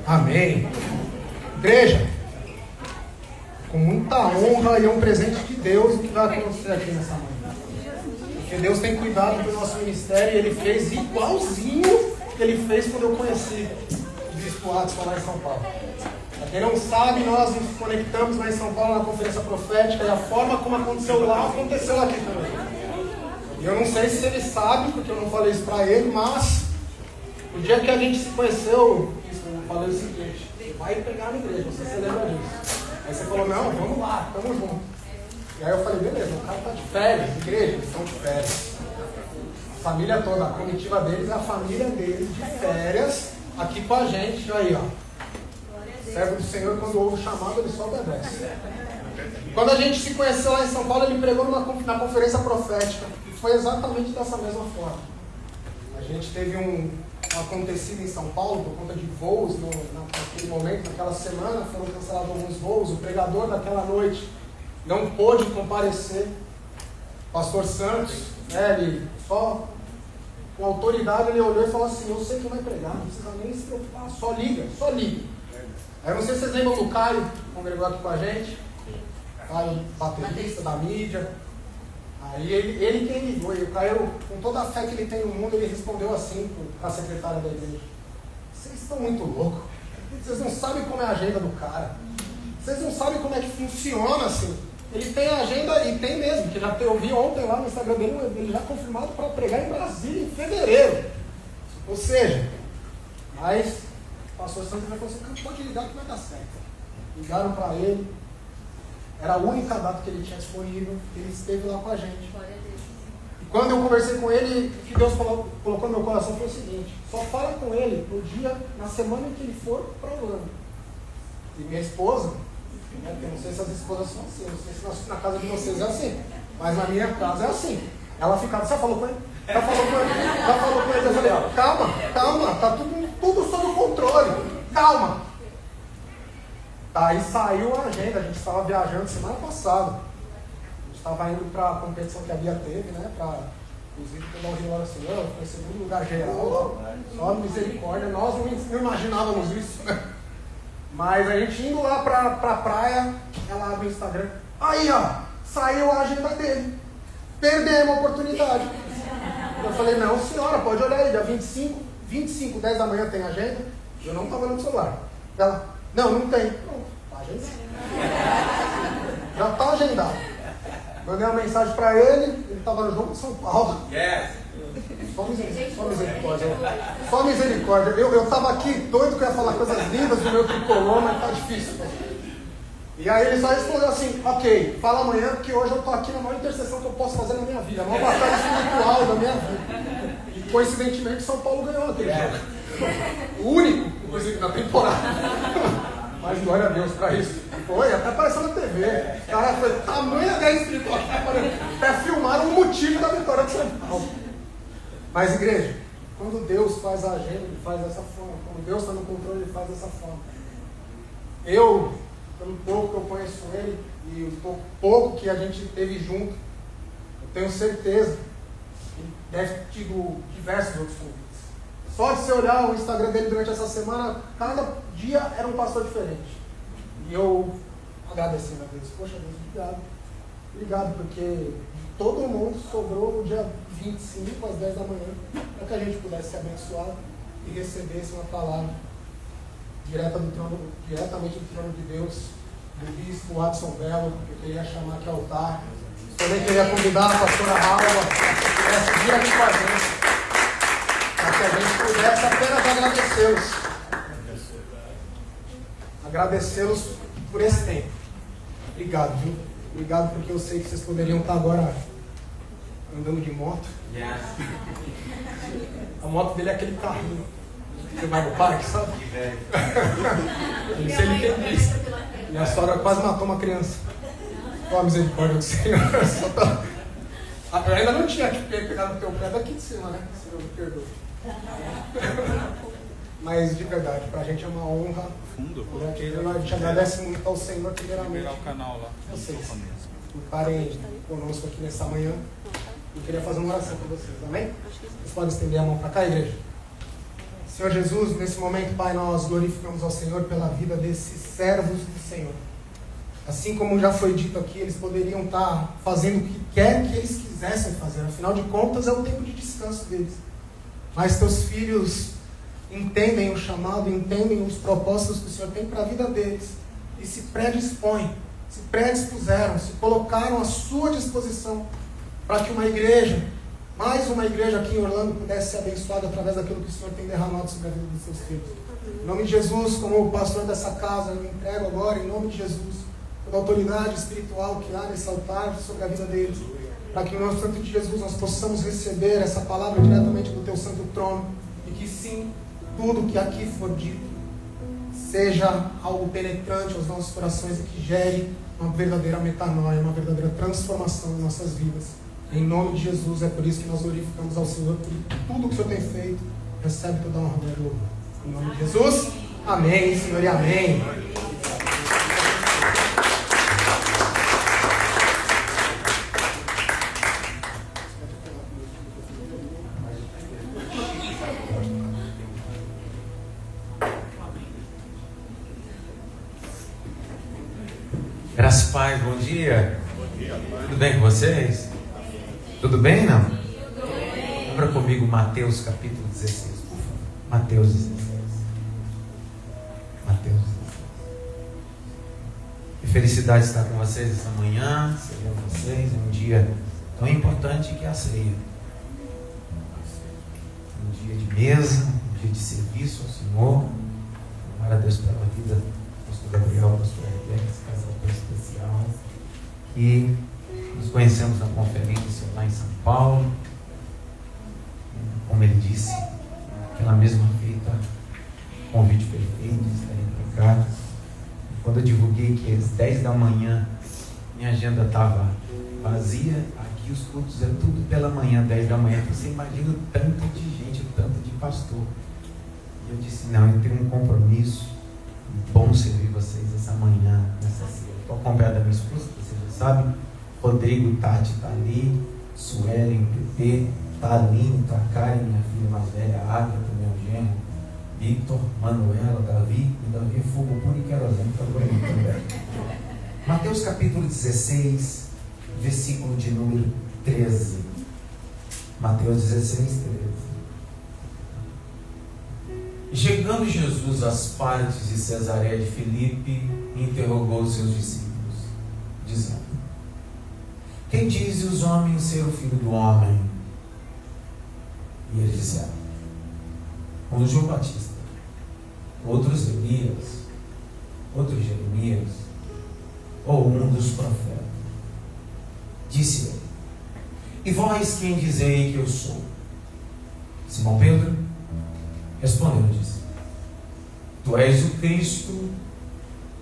Amém. Igreja, com muita honra e um presente de Deus o que vai acontecer aqui nessa manhã. Porque Deus tem cuidado do nosso ministério e Ele fez igualzinho que Ele fez quando eu conheci o Bispo Adson lá em São Paulo. Para quem não sabe, nós nos conectamos lá em São Paulo na conferência profética e a forma como aconteceu lá, aconteceu aqui também. E eu não sei se ele sabe, porque eu não falei isso para ele, mas o dia que a gente se conheceu, eu falei o seguinte: você vai pregar na igreja, você se lembra disso. Aí você falou: não, vamos lá, tamo junto. E aí eu falei: beleza, o cara tá de férias, igreja, eles estão de férias. A família toda, a comitiva deles é a família deles de férias, aqui com a gente, aí ó. O servo do Senhor, quando ouve o chamado, ele só obedece. E quando a gente se conheceu lá em São Paulo, ele pregou na conferência profética. E foi exatamente dessa mesma forma. A gente teve um acontecido em São Paulo, por conta de voos, naquele momento, naquela semana, foram cancelados alguns voos. O pregador daquela noite não pôde comparecer. Pastor Santos, ele só, com autoridade, ele olhou e falou assim: eu sei que vai pregar, não precisa nem se preocupar, só liga, só liga. Aí eu não sei se vocês lembram do Caio, que congregou aqui com a gente. Caio, baterista da mídia. Aí ele quem ligou, e o Caio, com toda a fé que ele tem no mundo, ele respondeu assim para a secretária da igreja: vocês estão muito loucos, vocês não sabem como é a agenda do cara, vocês não sabem como é que funciona assim. Ele tem a agenda, e tem mesmo, que eu vi ontem lá no Instagram dele, ele já confirmado para pregar em Brasília em fevereiro. Ou seja, mas o pastor Santos vai falar assim: pode ligar que vai dar certo. Ligaram para ele, era a única data que ele tinha disponível, ele esteve lá com a gente. E quando eu conversei com ele, o que Deus colocou no meu coração foi o seguinte: só fala com ele no dia, na semana em que ele for para Orlando. E minha esposa, eu não sei se as esposas são assim, não sei se na casa de vocês é assim, mas na minha casa é assim. Ela ficava: você falou com ele? Já falou com ele? Eu falei: calma, tá tudo sob controle, calma. Aí saiu a agenda, a gente estava viajando semana passada. A gente estava indo para a competição que a Bia teve, né? Inclusive, pegar o Rio Hora Senhor, foi segundo lugar geral. Só misericórdia, nós não imaginávamos isso, né? Mas a gente indo lá para a praia, ela abre o Instagram. Aí, ó, saiu a agenda dele. Perdemos a oportunidade. Eu falei: não, senhora, pode olhar aí, dia 25, 10 da manhã tem agenda. Eu não estava no celular. Ela: não tem. Pronto, está agendado. Já está agendado. Mandei uma mensagem para ele estava no jogo de São Paulo. Só misericórdia. Só misericórdia. Eu estava aqui doido que eu ia falar coisas lindas do meu tricolor, mas tá difícil. E aí ele só respondeu assim: ok, fala amanhã, porque hoje eu estou aqui na maior intercessão que eu posso fazer na minha vida, a maior batalha espiritual da minha vida. E coincidentemente São Paulo ganhou aquele jogo. O único, inclusive, na temporada. Mas glória a Deus para isso. Foi, até apareceu na TV. Cara, foi tamanha guerra espiritual. Até filmaram o motivo da vitória de São Paulo. Mas igreja, quando Deus faz a agenda, Ele faz dessa forma. Quando Deus está no controle, Ele faz dessa forma. Eu, pelo pouco que eu conheço Ele, e o pouco que a gente teve junto, eu tenho certeza que Ele deve ter tido diversos outros convites. Só de você olhar o Instagram dele durante essa semana, cada dia era um pastor diferente. E eu agradecendo a Deus: poxa Deus, obrigado. Obrigado, porque de todo mundo sobrou no dia 25 às 10 da manhã, para que a gente pudesse ser abençoado e recebesse uma palavra diretamente do trono de Deus, do bispo Adson Belo, que eu queria chamar aqui ao altar. Também queria convidar a pastora Alva para vir aqui com a gente, para que a gente pudesse apenas agradecê-los. Agradecê-los por esse tempo. Obrigado, viu? Obrigado, porque eu sei que vocês poderiam estar agora andando de moto. A moto dele é aquele carrinho que vai no parque, sabe? Não sei ele quem disse. Minha sogra quase matou uma criança. Ó, a misericórdia do Senhor. Eu ainda não tinha pegado no teu pé daqui de cima, né? Senhor, me perdoe. Mas de verdade, pra gente é uma honra. A gente agradece muito ao Senhor, primeiramente. O canal lá. Vocês estarem conosco aqui nessa manhã. Eu queria fazer uma oração para vocês, amém? Vocês podem estender a mão para cá, igreja? Senhor Jesus, nesse momento, Pai, nós glorificamos ao Senhor pela vida desses servos do Senhor. Assim como já foi dito aqui, eles poderiam estar fazendo o que quer que eles quisessem fazer. Afinal de contas, é o tempo de descanso deles. Mas teus filhos entendem o chamado, entendem os propósitos que o Senhor tem para a vida deles. E se predispõem, se predispuseram, se colocaram à sua disposição para que uma igreja, mais uma igreja aqui em Orlando, pudesse ser abençoada através daquilo que o Senhor tem derramado sobre a vida dos seus filhos. Em nome de Jesus, como o pastor dessa casa, eu me entrego agora, em nome de Jesus, toda a autoridade espiritual que há nesse altar sobre a vida deles, para que, no nome santo de Jesus, nós possamos receber essa palavra diretamente do teu santo trono, e que sim, tudo que aqui for dito seja algo penetrante aos nossos corações e que gere uma verdadeira metanoia, uma verdadeira transformação em nossas vidas. Em nome de Jesus, é por isso que nós glorificamos ao Senhor por tudo que o Senhor tem feito. Recebe toda a honra e glória. Em nome de Jesus, amém, Senhor, e amém. Graças a Paz, bom dia. Tudo bem com vocês? Tudo bem, não? Abra comigo Mateus capítulo 16, por favor. Mateus 16. Mateus 16. Que felicidade estar com vocês esta manhã, servindo vocês em um dia tão importante que é a ceia. Um dia de mesa, um dia de serviço ao Senhor. Glória a Deus pela vida do pastor Gabriel, pastor Rebeca, esse casal tão especial, que nos conhecemos na conferência lá em São Paulo. Como ele disse, aquela mesma feita, o convite foi feito, estarem para cá. Quando eu divulguei que às 10 da manhã minha agenda estava vazia, aqui os cultos é tudo pela manhã, 10 da manhã. Você imagina o tanto de gente, o tanto de pastor. E eu disse, não, eu tenho um compromisso, bom servir vocês essa manhã, nessa ceia. Estou acompanhado da minha esposa, vocês já sabem, Rodrigo, Tati está ali, Suelen, PP, está ali, está a Karen, minha filha mais velha, a Águia, meu genro, Victor, Manuela, Davi, e Davi é fogo puro e querosene, está bonito também. Mateus capítulo 16, versículo de número 13. Mateus 16, 13. Chegando Jesus às partes de Cesareia de Filipe, interrogou seus discípulos, dizendo: quem dizem os homens ser o Filho do Homem? E eles disseram: um João Batista, outros Elias, outros Jeremias, ou um dos profetas. Disse ele: e vós quem dizei que eu sou? Simão Pedro respondeu e disse: tu és o Cristo,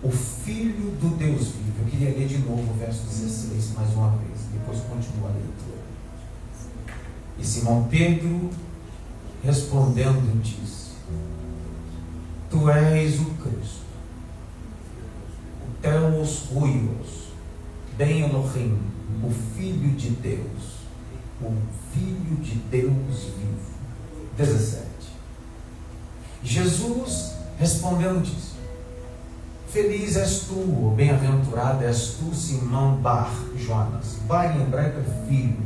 o Filho do Deus vivo. Eu queria ler de novo o verso 16 mais uma vez, depois continua a leitura. E Simão Pedro respondendo disse: tu és o Cristo, o Theos Huios, Ben Elohim, o Filho de Deus, o Filho de Deus vivo. 17. Jesus respondendo disse: feliz és tu, ou bem-aventurado és tu, Simão Bar Jonas. Bar em hebraico é filho,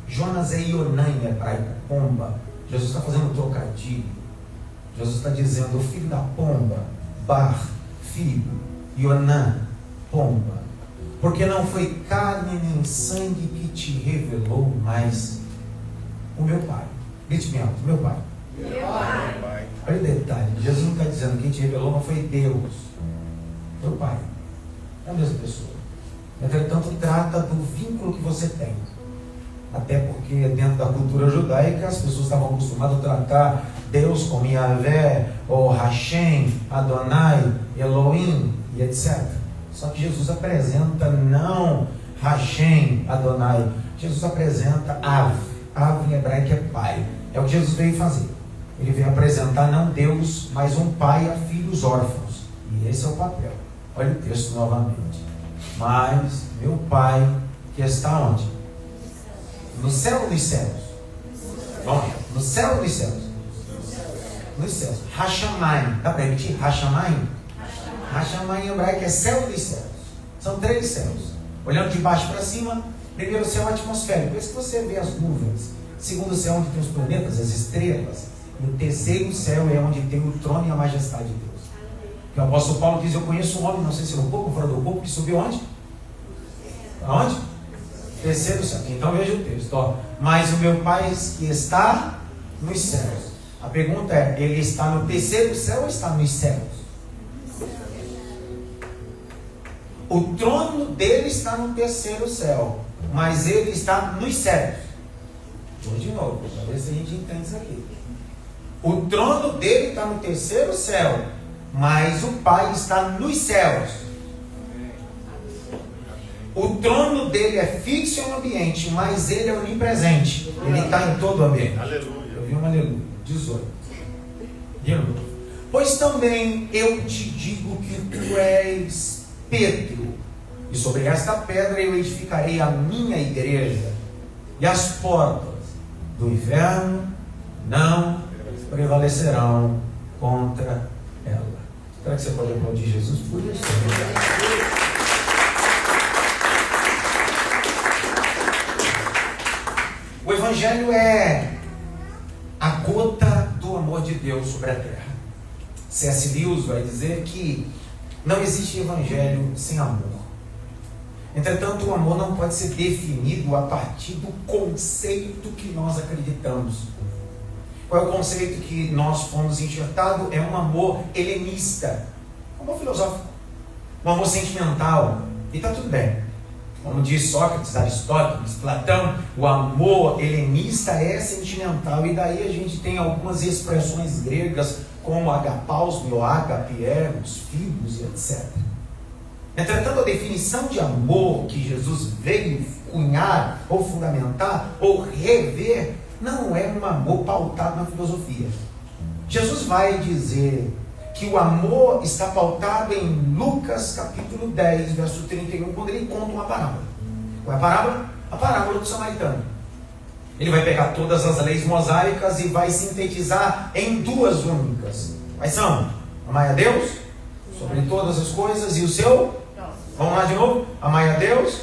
Jonas é Ionã em hebraico, pomba. Jesus está fazendo um trocadilho. Jesus está dizendo: o filho da pomba, Bar, filho, Ionã, pomba. Porque não foi carne nem sangue que te revelou, mas o meu Pai. Grite bem alto: meu Pai. Meu Pai. Olha o detalhe, Jesus não está dizendo que quem te revelou não foi Deus, meu Pai. É a mesma pessoa. Entretanto, trata do vínculo que você tem. Até porque dentro da cultura judaica as pessoas estavam acostumadas a tratar Deus como Yahvé, ou Hashem, Adonai, Elohim e etc. Só que Jesus apresenta não Hashem, Adonai. Jesus apresenta Av. Av em hebraico é pai. É o que Jesus veio fazer. Ele veio apresentar não Deus, mas um pai a filhos órfãos. E esse é o papel. Olha o texto novamente. Mas meu Pai que está onde? No céu dos céus. Bom, no céu dos céus. nos céus. Hashamayim. Dá para repetir? Hashamayim? Hashamayim em hebraico é céu dos céus. São 3 céus. Olhando de baixo para cima, primeiro céu atmosférico. Esse que você vê as nuvens. Segundo céu, onde tem os planetas, as estrelas. E o terceiro céu é onde tem o trono e a majestade de Deus. Que o apóstolo Paulo diz: eu conheço um homem, não sei se no corpo ou fora do corpo, que subiu onde? Aonde? Terceiro céu. Então veja o texto. Ó. Mas o meu Pai que está nos céus. A pergunta é: ele está no terceiro céu ou está nos céus? O trono dele está no terceiro céu, mas ele está nos céus. Vou de novo, para ver se a gente entende isso aqui. O trono dele está no terceiro céu, mas o Pai está nos céus. O trono dele é fixo em um ambiente, mas ele é onipresente. Ele está em todo o ambiente. Aleluia. Eu vi um aleluia. 18. De novo. Pois também eu te digo que tu és Pedro, e sobre esta pedra eu edificarei a minha igreja, e as portas do inferno não prevalecerão contra ela. Será que você pode aplaudir Jesus por isso? O Evangelho é a gota do amor de Deus sobre a terra. C.S. Lewis vai dizer que não existe Evangelho sem amor. Entretanto, o amor não pode ser definido a partir do conceito que nós acreditamos. Qual é o conceito que nós fomos enxertados? É um amor helenista, um amor filosófico, um amor sentimental. E está tudo bem. Como diz Sócrates, Aristóteles, Platão, o amor helenista é sentimental. E daí a gente tem algumas expressões gregas, como agapaus, agapiemos, filhos e etc. Entretanto, a definição de amor que Jesus veio cunhar, ou fundamentar, ou rever, não é um amor pautado na filosofia. Jesus vai dizer que o amor está pautado em Lucas capítulo 10, verso 31, quando ele conta uma parábola. Qual é a parábola? A parábola do samaritano. Ele vai pegar todas as leis mosaicas e vai sintetizar em 2 únicas. Quais são? Amai a Deus sobre todas as coisas e o seu... Vamos lá de novo? Amai a Deus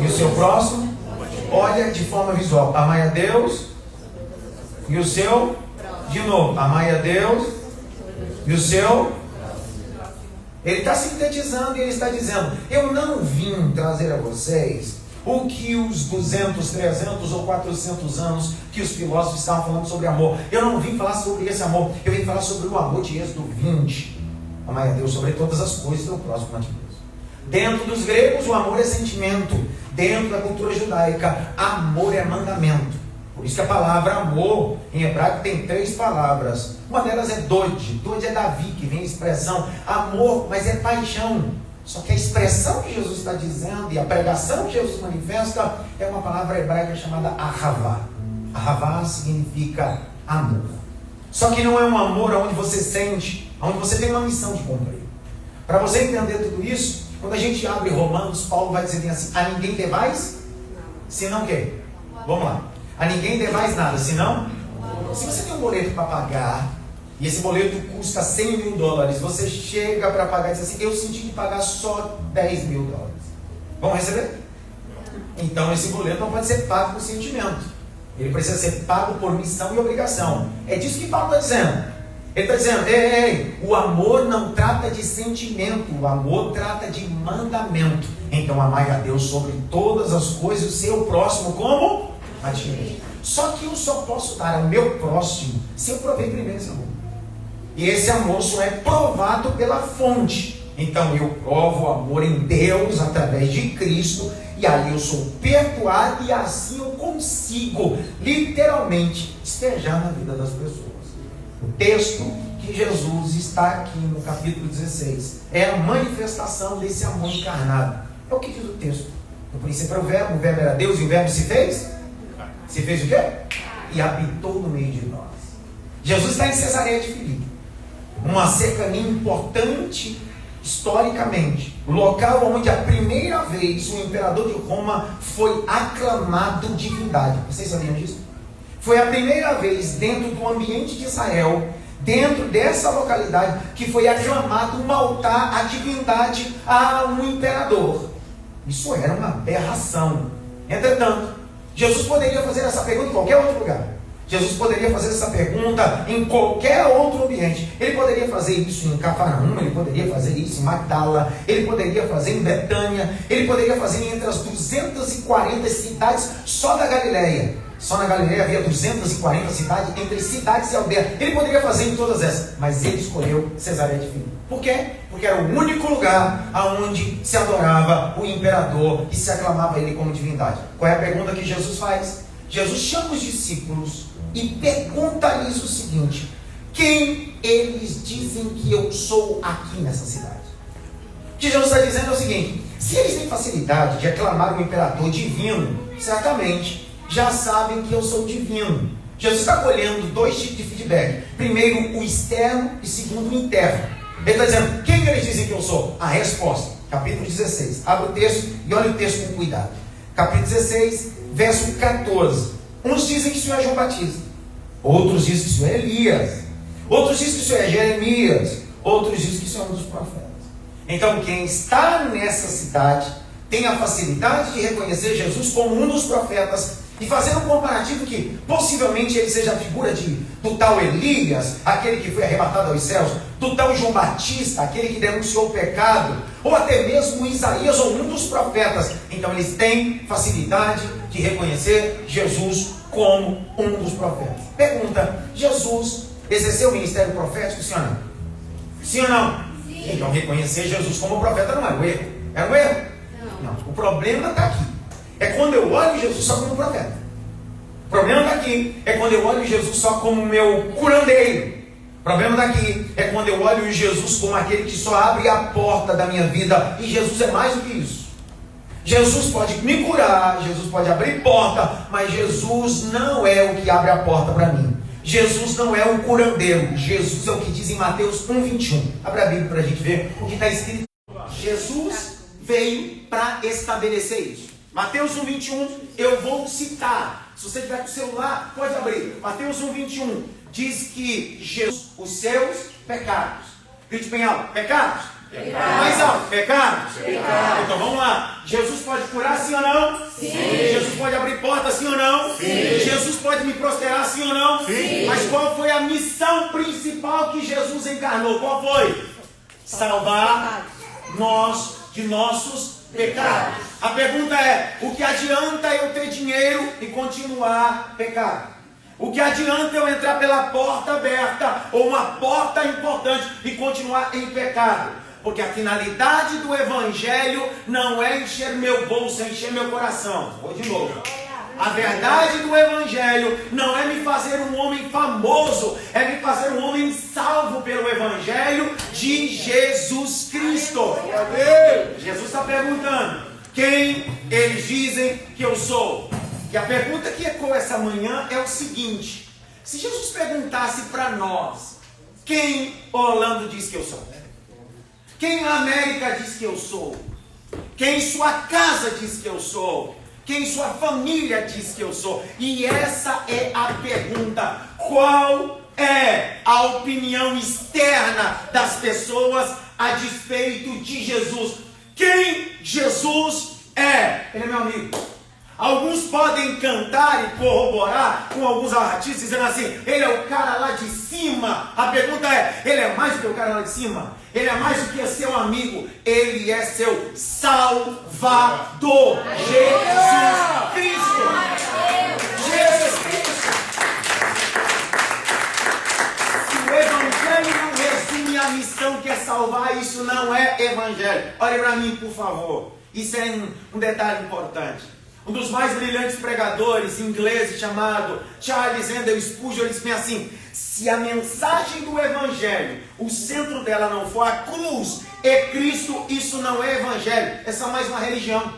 e o seu próximo. Olha de forma visual. Amai a Deus e o seu... De novo. Amai a Deus e o seu... Ele está sintetizando e ele está dizendo: eu não vim trazer a vocês o que os 200, 300 ou 400 anos que os filósofos estavam falando sobre amor. Eu não vim falar sobre esse amor. Eu vim falar sobre o amor de Êxodo 20. Amai a Deus sobre todas as coisas e o próximo a Deus. Dentro dos gregos, o amor é sentimento. Dentro da cultura judaica, amor é mandamento. Por isso que a palavra amor, em hebraico, tem 3 palavras. Uma delas é dod. Dod é Davi, que vem a expressão amor, mas é paixão. Só que a expressão que Jesus está dizendo e a pregação que Jesus manifesta é uma palavra hebraica chamada ahavá. Ahavá significa amor. Só que não é um amor onde você sente, onde você tem uma missão de cumprir. Para você entender tudo isso, quando a gente abre Romanos, Paulo vai dizer assim: a ninguém devais, senão o quê? Vamos lá. A ninguém devais nada, senão... Se você tem um boleto para pagar, e esse boleto custa $100 mil, você chega para pagar e diz assim: eu senti de pagar só $10 mil. Vamos receber? Então esse boleto não pode ser pago por sentimento. Ele precisa ser pago por missão e obrigação. É disso que Paulo está dizendo. Ele está dizendo: ei, o amor não trata de sentimento, o amor trata de mandamento. Então amai a Deus sobre todas as coisas, o seu próximo como a ti mesmo. Só que eu só posso dar ao meu próximo se eu provei primeiro esse amor. E esse amor só é provado pela fonte. Então eu provo o amor em Deus através de Cristo, e aí eu sou perdoado, e assim eu consigo literalmente estejar na vida das pessoas. O texto que Jesus está aqui no capítulo 16 é a manifestação desse amor encarnado. É o que diz o texto. No princípio era o verbo era Deus, e o verbo se fez? Se fez o quê? E habitou no meio de nós. Jesus está em Cesareia de Filipe, uma cercania importante historicamente, o local onde a primeira vez o imperador de Roma foi aclamado divindade. Vocês sabiam disso? Foi a primeira vez dentro do ambiente de Israel, dentro dessa localidade, que foi aclamado um altar à divindade, a um imperador. Isso era uma aberração. Entretanto, Jesus poderia fazer essa pergunta em qualquer outro lugar. Jesus poderia fazer essa pergunta em qualquer outro ambiente. Ele poderia fazer isso em Cafarnaum, ele poderia fazer isso em Magdala, ele poderia fazer em Betânia, ele poderia fazer entre as 240 cidades só da Galileia. Só na Galileia havia 240 cidades, entre cidades e aldeias. Ele poderia fazer em todas essas, mas ele escolheu Cesareia de Filipe. Por quê? Porque era o único lugar onde se adorava o imperador e se aclamava ele como divindade. Qual é a pergunta que Jesus faz? Jesus chama os discípulos e pergunta-lhes o seguinte: quem eles dizem que eu sou aqui nessa cidade? O que Jesus está dizendo é o seguinte: se eles têm facilidade de aclamar o imperador divino, certamente já sabem que eu sou divino. Jesus está colhendo dois tipos de feedback. Primeiro, o externo, e segundo, o interno. Ele está dizendo: quem eles dizem que eu sou? A resposta, capítulo 16. Abre o texto e olha o texto com cuidado. Capítulo 16, verso 14. Uns dizem que isso é João Batista, outros dizem que isso é Elias, outros dizem que isso é Jeremias, outros dizem que isso é um dos profetas. Então, quem está nessa cidade tem a facilidade de reconhecer Jesus como um dos profetas e fazer um comparativo que possivelmente ele seja a figura do tal Elias, aquele que foi arrebatado aos céus, do tal João Batista, aquele que denunciou o pecado, ou até mesmo Isaías ou um dos profetas. Então eles têm facilidade de reconhecer Jesus como um dos profetas. Pergunta: Jesus exerceu o ministério profético, sim ou não? Sim ou não? Sim. Então reconhecer Jesus como profeta não era um erro. Era um erro? Não. O problema está aqui. É quando eu olho Jesus só como profeta. O problema daqui é quando eu olho Jesus só como meu curandeiro. O problema daqui é quando eu olho Jesus como aquele que só abre a porta da minha vida. E Jesus é mais do que isso. Jesus pode me curar, Jesus pode abrir porta, mas Jesus não é o que abre a porta para mim. Jesus não é o curandeiro. Jesus é o que diz em Mateus 1:21. Abra a Bíblia para a gente ver o que está escrito. Jesus veio para estabelecer isso. Mateus 1:21, eu vou citar. Se você tiver com o celular, pode abrir. Mateus 1:21 diz que Jesus, os seus pecados. Grite bem alto: pecados. Pecados. Mais alto: pecados. Pecados. Então vamos lá. Jesus pode curar, sim ou não? Sim. Jesus pode abrir portas, sim ou não? Sim. Jesus pode me prosperar, sim ou não? Sim. Mas qual foi a missão principal que Jesus encarnou? Qual foi? Salvar nós de nossos pecados. A pergunta é: o que adianta eu ter dinheiro e continuar pecado? O que adianta eu entrar pela porta aberta ou uma porta importante e continuar em pecado? Porque a finalidade do Evangelho não é encher meu bolso, é encher meu coração. Vou de novo. A verdade do Evangelho não é me fazer um homem famoso, é me fazer um homem salvo pelo Evangelho de Jesus Cristo. Jesus está perguntando: quem eles dizem que eu sou? E a pergunta que ecoa essa manhã é o seguinte: se Jesus perguntasse para nós, quem Orlando diz que eu sou? Quem a América diz que eu sou? Quem sua casa diz que eu sou? Quem sua família diz que eu sou? E essa é a pergunta: qual é a opinião externa das pessoas a despeito de Jesus? Quem Jesus é? Ele é meu amigo. Alguns podem cantar e corroborar com alguns artistas dizendo assim: ele é o cara lá de cima. A pergunta é: ele é mais do que o cara lá de cima? Ele é mais do que seu amigo? Ele é seu Salvador. Jesus Cristo. Jesus Cristo. Se o Evangelho não resume a missão que é salvar, isso não é Evangelho. Olhe para mim, por favor. Isso é um detalhe importante. Um dos mais brilhantes pregadores ingleses, chamado Charles Haddon Spurgeon, ele disse assim: se a mensagem do Evangelho, o centro dela não for a cruz e Cristo, isso não é Evangelho, é só mais uma religião.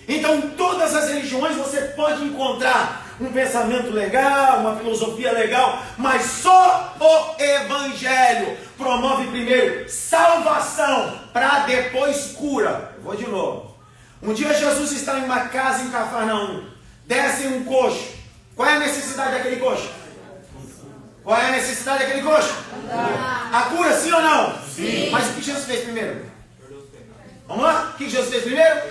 Então, em todas as religiões você pode encontrar um pensamento legal, uma filosofia legal, mas só o Evangelho promove primeiro salvação, para depois cura. Eu vou de novo. Um dia Jesus está em uma casa em Cafarnaum. Desce um coxo Qual é a necessidade daquele coxo? Qual é a necessidade daquele coxo? A cura, sim ou não? Sim. Mas o que Jesus fez primeiro? Vamos lá? O que Jesus fez primeiro?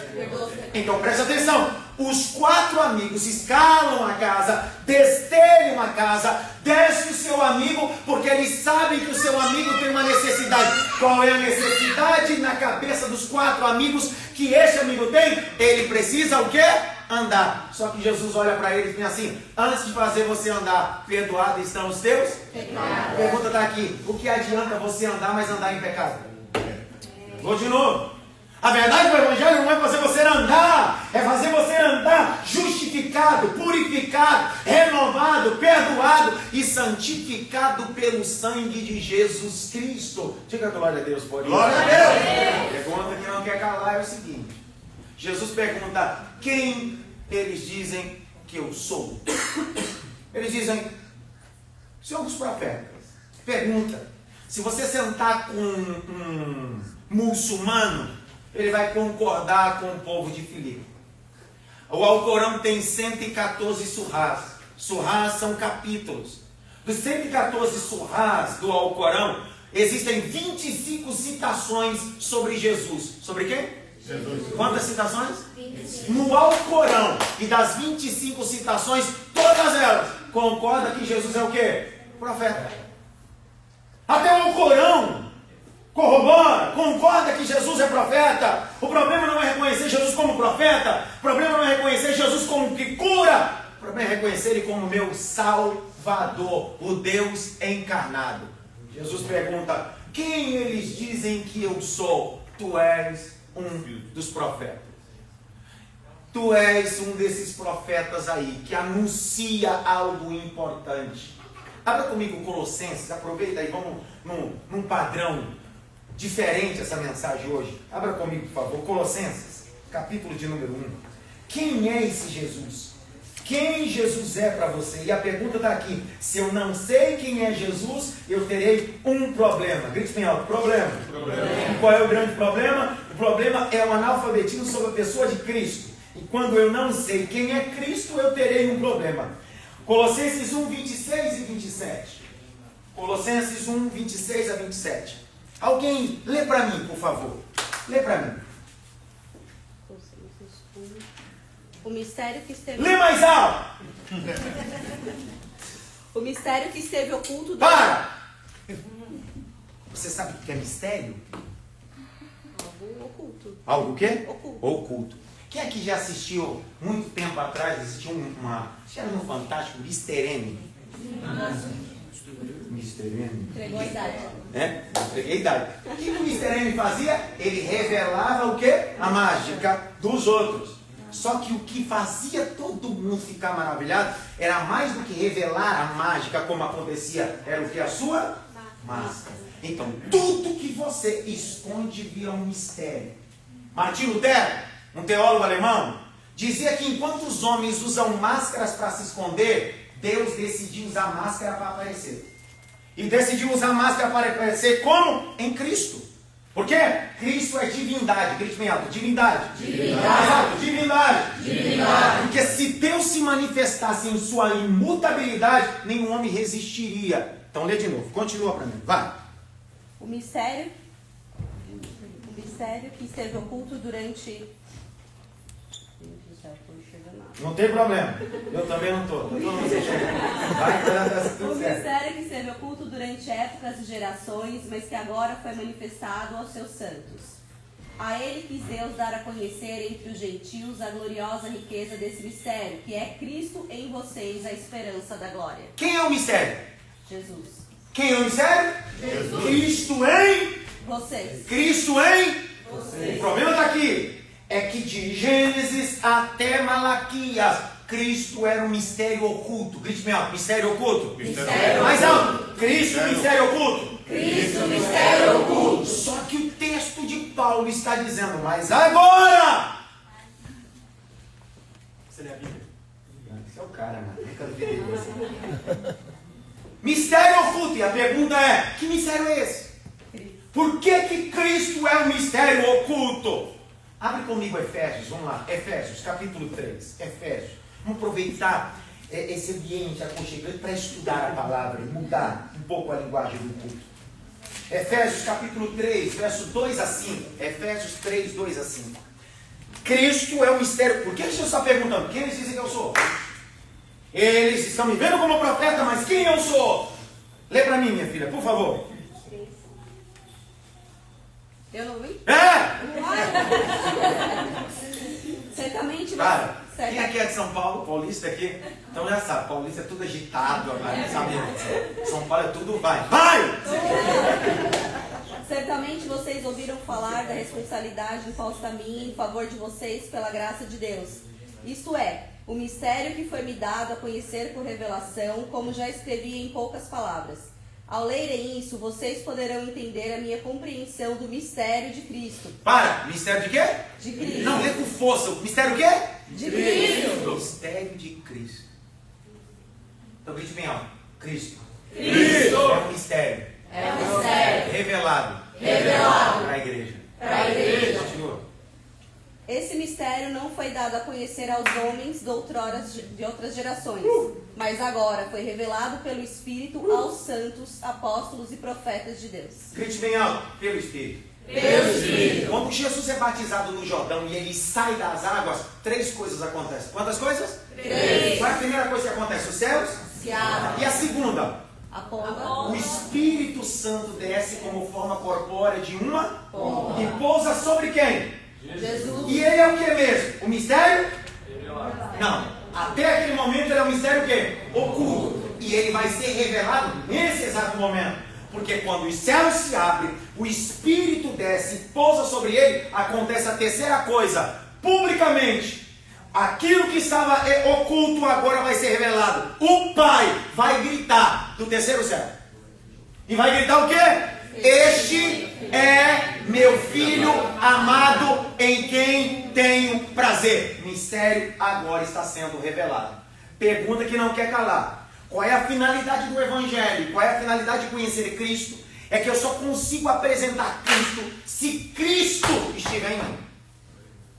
Então presta atenção. Os 4 amigos escalam a casa, destelham a casa, desce o seu amigo, porque eles sabem que o seu amigo tem uma necessidade. Qual é a necessidade na cabeça dos 4 amigos que esse amigo tem? Ele precisa o quê? Andar. Só que Jesus olha para ele e diz assim: antes de fazer você andar, perdoados estão os teus pecados. A pergunta está aqui: o que adianta você andar, mas andar em pecado? Vou de novo. A verdade do Evangelho não é fazer você andar, é fazer você andar justificado, purificado, renovado, perdoado e santificado pelo sangue de Jesus Cristo. Diga glória a Deus por isso. Glória a Deus. A pergunta que não quer calar é o seguinte: Jesus pergunta: quem eles dizem que eu sou? Eles dizem: Senhor dos profetas. Pergunta: se você sentar com um muçulmano, ele vai concordar com o povo de Filipe. O Alcorão tem 114 surrás. Surrás são capítulos. Dos 114 surrás do Alcorão, existem 25 citações sobre Jesus. Sobre quem? Jesus. Quantas citações? 25. No Alcorão. E das 25 citações, todas elas concordam que Jesus é o quê? Profeta. Até o Alcorão corrobora, concorda que Jesus é profeta. O problema não é reconhecer Jesus como profeta. O problema não é reconhecer Jesus como que cura. O problema é reconhecer Ele como meu Salvador, o Deus encarnado. Jesus pergunta: quem eles dizem que eu sou? Tu és um dos profetas. Tu és um desses profetas aí que anuncia algo importante. Abra comigo Colossenses, aproveita e vamos num padrão diferente essa mensagem hoje. Abra comigo, por favor, Colossenses, capítulo de número 1. Quem é esse Jesus? Quem Jesus é para você? E a pergunta está aqui: se eu não sei quem é Jesus, eu terei um problema. Grite bem alto: problema. E qual é o grande problema? O problema é o analfabetismo sobre a pessoa de Cristo. E quando eu não sei quem é Cristo, eu terei um problema. Colossenses 1, 26 e 27. Colossenses 1, 26 a 27. Alguém lê para mim, por favor. Lê para mim. O mistério que esteve... Lê mais alto! O mistério que esteve oculto... Para! Você sabe o que é mistério? Algo oculto. Algo o quê? Oculto. Oculto. Quem aqui já assistiu, muito tempo atrás, assistiu acho que era no Fantástico, Mr. M? Mr. M? Entregou a idade. É? Entreguei a idade. O que o Mr. M fazia? Ele revelava o quê? A mágica dos outros. Só que o que fazia todo mundo ficar maravilhado era mais do que revelar a mágica como acontecia, era o que? A sua máscara. Então, tudo que você esconde vira um mistério. Martim Lutero, um teólogo alemão, dizia que enquanto os homens usam máscaras para se esconder, Deus decidiu usar máscara para aparecer. E decidiu usar máscara para aparecer como? Em Cristo. Por quê? Cristo é divindade. Grite bem alto: divindade. Divindade. Divindade. Divindade. Porque se Deus se manifestasse em sua imutabilidade, nenhum homem resistiria. Então lê de novo, continua para mim, vai. O mistério que esteve oculto durante... Não tem problema, eu também não estou. O mistério que esteve oculto durante épocas e gerações, mas que agora foi manifestado aos seus santos. A ele quis Deus dar a conhecer entre os gentios a gloriosa riqueza desse mistério, que é Cristo em vocês, a esperança da glória. Quem é o mistério? Jesus. Quem é o mistério? Jesus. Cristo em vocês. Cristo em vocês. O problema está aqui. É que de Gênesis até Malaquias, Cristo era um mistério oculto. Grite bem alto: mistério oculto. Mistério mais alto: Cristo, mistério oculto. Cristo, mistério oculto. Só que o texto de Paulo está dizendo: mas agora. Você lê a Bíblia? Esse é o cara, mano. Nunca vi você. Mistério oculto. E a pergunta é: que mistério é esse? Por que Cristo é um mistério oculto? Abre comigo Efésios, vamos lá. Efésios, capítulo 3. Efésios. Vamos aproveitar esse ambiente aconchegante para estudar a palavra e mudar um pouco a linguagem do culto. Efésios capítulo 3, verso 2 a 5. Efésios 3, 2 a 5. Cristo é o mistério. Por que Jesus está perguntando? Quem eles dizem que eu sou? Eles estão me vendo como profeta, mas quem eu sou? Lê para mim, minha filha, por favor. Eu não vi? É! Certamente Cara, você. quem aqui é de São Paulo? Paulista aqui? Então já sabe, paulista é tudo agitado, não sabe? São Paulo é tudo vai. Certamente vocês ouviram falar da responsabilidade imposta a mim em favor de vocês pela graça de Deus. Isto é, o mistério que foi me dado a conhecer por revelação, como já escrevi em poucas palavras. Ao lerem isso, vocês poderão entender a minha compreensão do mistério de Cristo. Para! Mistério de quê? De Cristo. Não, lê com força. Mistério o quê? De Cristo. Mistério de Cristo. Então grite bem alto. Cristo. Cristo. É um mistério. É um mistério. Revelado. Revelado. Para a igreja. Para a igreja. Continua. Esse mistério não foi dado a conhecer aos homens de outras gerações, mas agora foi revelado pelo Espírito aos santos, apóstolos e profetas de Deus. Grite bem alto. Pelo Espírito. Pelo Espírito. Quando Jesus é batizado no Jordão e ele sai das águas, 3 coisas acontecem. Quantas coisas? 3. Qual é a primeira coisa que acontece? Os céus? Se abre E a segunda? a pomba, O Espírito Santo desce como forma corpórea de uma e pousa sobre quem? Jesus. E ele é o que mesmo? O mistério? Não. Até aquele momento ele é um mistério o quê? Oculto. E ele vai ser revelado nesse exato momento. Porque quando os céus se abrem, o Espírito desce e pousa sobre ele, acontece a terceira coisa. Publicamente, aquilo que estava oculto agora vai ser revelado. O Pai vai gritar do terceiro céu. E vai gritar o quê? Este é meu filho amado em quem tenho prazer. Mistério agora está sendo revelado. Pergunta que não quer calar. Qual é a finalidade do Evangelho? Qual é a finalidade de conhecer Cristo? É que eu só consigo apresentar Cristo se Cristo estiver em mim.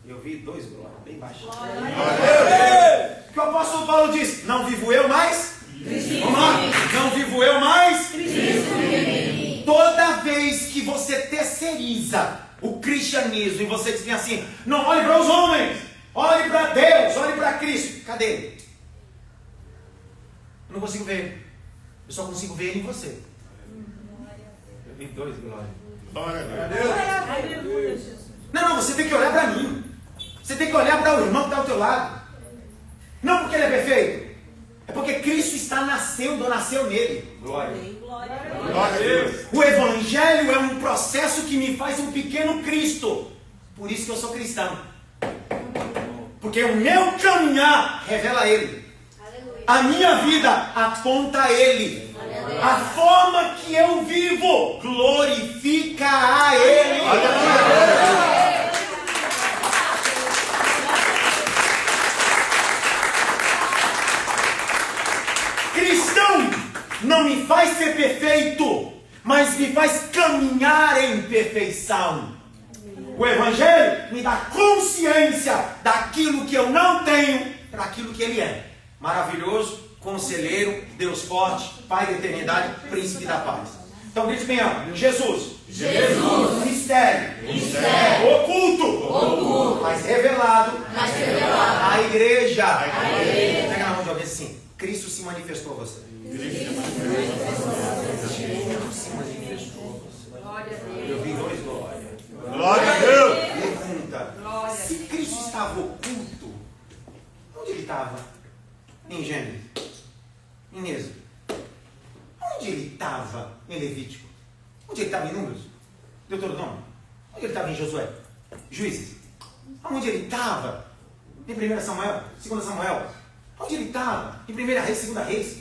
Eu vi 2 glórias, bem baixinho. O que o apóstolo Paulo diz? Não vivo eu mais? Vamos lá. Não vivo eu mais? Toda vez que você terceiriza o cristianismo e você diz assim, não olhe para os homens, olhe para Deus, olhe para Cristo. Cadê ele? Eu não consigo ver ele. Eu só consigo ver ele em você. Eu vi 2 glórias. Não, você tem que olhar para mim. Você tem que olhar para o irmão que está ao teu lado. Não porque ele é perfeito. É porque Cristo está nascendo ou nasceu nele. Glória. Glória a Deus. O Evangelho é um processo que me faz um pequeno Cristo. Por isso que eu sou cristão. Porque o meu caminhar revela Ele. A minha vida aponta a Ele. A forma que eu vivo glorifica a Ele. Cristão não me faz ser perfeito, mas me faz caminhar em perfeição. O Evangelho me dá consciência daquilo que eu não tenho para aquilo que Ele é. Maravilhoso, conselheiro, Deus forte, Pai da eternidade, príncipe da paz. Então grite bem alto. Jesus. Jesus. Mistério. Mistério. Oculto. Oculto. Mas revelado. Mas revelado. A igreja. A igreja. Pega na mão de alguém assim. Cristo se manifestou a você. Cristo se manifestou a você. Eu vi 2 glórias. Glória a Deus. Pergunta. Se Cristo estava oculto, onde ele estava? Em Gênesis. Em Êxodo. Onde ele estava em Levítico? Onde ele estava em Números? Deuteronômio? Onde ele estava em Josué? Juízes? Onde ele estava? Em 1 Samuel? 2 Samuel? Onde ele estava? Em 1 Reis, 2 Reis?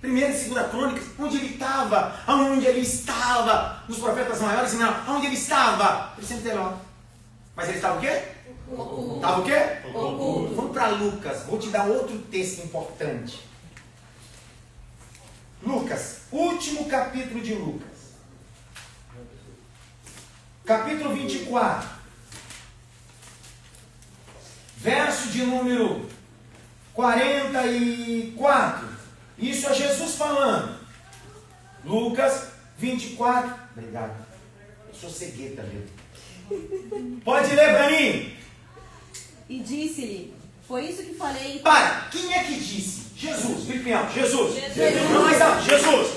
1 e 2 Crônicas? Onde ele estava? Aonde ele estava? Nos profetas maiores? Não. Aonde ele estava? Ele sempre esteve lá. Mas ele estava o quê? Estava o quê? Oculto. Vamos para Lucas. Vou te dar outro texto importante. Lucas. Último capítulo de Lucas. Capítulo 24. Verso de número 44. Isso é Jesus falando. Lucas 24. Obrigado. Eu sou cegueta mesmo. Pode ler pra mim. E disse-lhe, foi isso que falei... Para, quem é que disse? Jesus, gripe alto, Jesus. Não, mais alto, Jesus.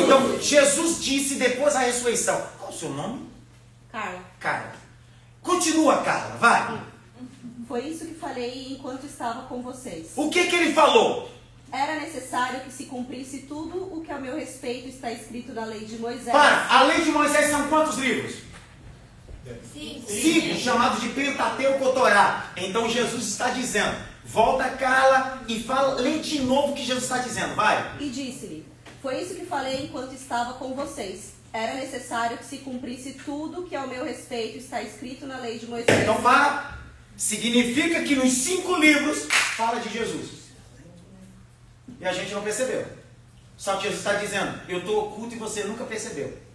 Então, Jesus disse depois da ressurreição. Qual o seu nome? Carla. Carla. Continua, Carla, vai. Foi isso que falei enquanto estava com vocês. O que ele falou? Era necessário que se cumprisse tudo o que a meu respeito está escrito na lei de Moisés. Para, a lei de Moisés são quantos livros? 5. 5, chamados de Pentateuco ou Torá. Então Jesus está dizendo, volta, Carla, e fala, lê de novo o que Jesus está dizendo, vai. E disse-lhe, foi isso que falei enquanto estava com vocês. Era necessário que se cumprisse tudo que ao meu respeito está escrito na lei de Moisés. Então para, significa que nos 5 livros fala de Jesus. E a gente não percebeu. Só que Jesus está dizendo, eu estou oculto e você nunca percebeu.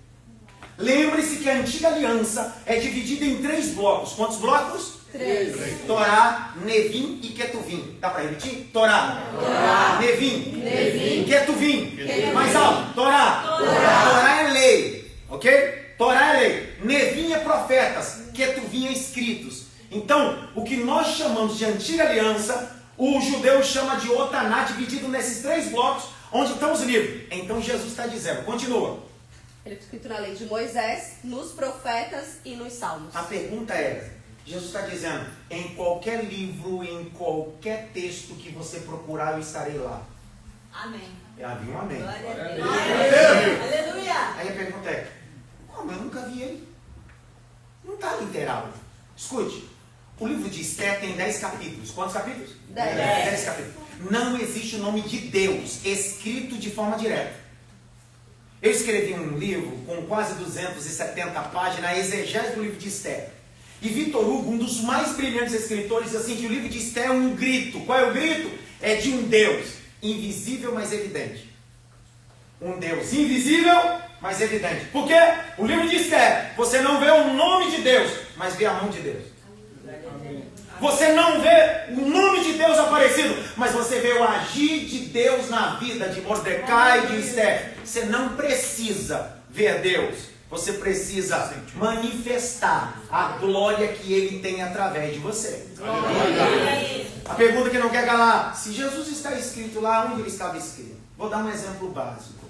Lembre-se que a antiga aliança é dividida em 3 blocos. Quantos blocos? 3. Torá, Nevim e Ketuvim. Dá para repetir? Torá. Nevim. Ketuvim. Mais alto. Torá. Torá é lei. Ok? Torá é lei. Nevim é profetas. Ketuvim é escritos. Então, o que nós chamamos de antiga aliança, o judeu chama de Otaná, dividido nesses 3 blocos, onde estão os livros. Então Jesus está dizendo, continua. Ele está escrito na lei de Moisés, nos profetas e nos salmos. A pergunta é, Jesus está dizendo, em qualquer livro, em qualquer texto que você procurar, eu estarei lá. Amém. Havia um amém. Glória a Deus. Aleluia. Aí a pergunta é, como eu nunca vi ele? Não está literal. Escute, o livro de Esther tem 10 capítulos. Quantos capítulos? 10 capítulos. Não existe o nome de Deus escrito de forma direta. Eu escrevi um livro com quase 270 páginas, a exegese do livro de Esther. E Vitor Hugo, um dos mais brilhantes escritores, diz assim que o livro de Esther é um grito. Qual é o grito? É de um Deus invisível, mas evidente. Um Deus invisível, mas evidente. Por quê? O livro de Esther, você não vê o nome de Deus, mas vê a mão de Deus. Você não vê o nome de Deus aparecido, mas você vê o agir de Deus na vida de Mordecai e de Esther. Você não precisa ver Deus, você precisa manifestar a glória que Ele tem através de você. A pergunta que não quer calar, se Jesus está escrito lá, onde Ele estava escrito? Vou dar um exemplo básico.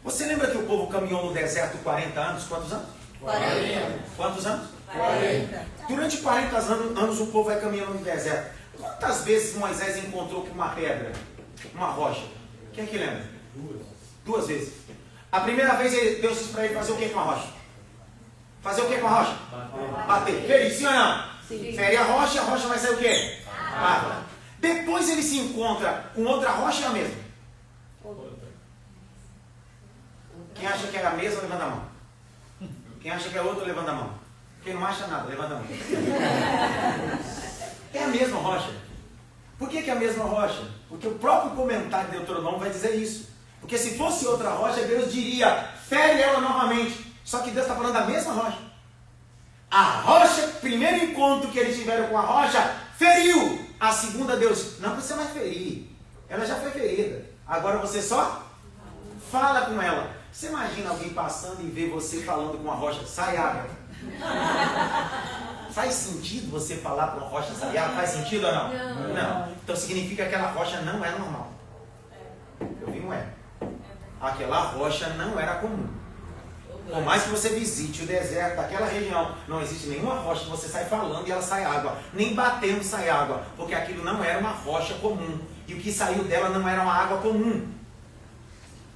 Você lembra que o povo caminhou no deserto 40 anos? Quantos anos? 40. Quantos anos? 40. Durante 40 anos o povo vai caminhando no deserto. Quantas vezes Moisés encontrou com uma pedra, uma rocha? Quem é que lembra? 2 vezes. A primeira vez Deus disse para ele fazer o que com a rocha? Fazer o que com a rocha? Bater. Ferir, sim ou não? Sim. Ferir a rocha vai sair o quê? Água. Depois ele se encontra com outra rocha e a mesma. Quem acha que é a mesma, levanta a mão. Quem acha que é outra, levanta a mão. Quem não acha nada, levanta a mão. É a mesma rocha. Por que é a mesma rocha? Porque o próprio comentário de Deuteronômio vai dizer isso. Porque se fosse outra rocha, Deus diria, fere ela novamente. Só que Deus está falando da mesma rocha. A rocha, primeiro encontro que eles tiveram com a rocha, feriu. A segunda, Deus, não precisa mais ferir. Ela já foi ferida. Agora você só fala com ela. Você imagina alguém passando e ver você falando com a rocha, sai água. Faz sentido você falar com a rocha, sai água? Faz sentido ou não? Não. Então significa que aquela rocha não é normal. Eu vi um é. Aquela rocha não era comum. Por mais que você visite o deserto daquela região, não existe nenhuma rocha que você sai falando e ela sai água. Nem batendo sai água. Porque aquilo não era uma rocha comum. E o que saiu dela não era uma água comum.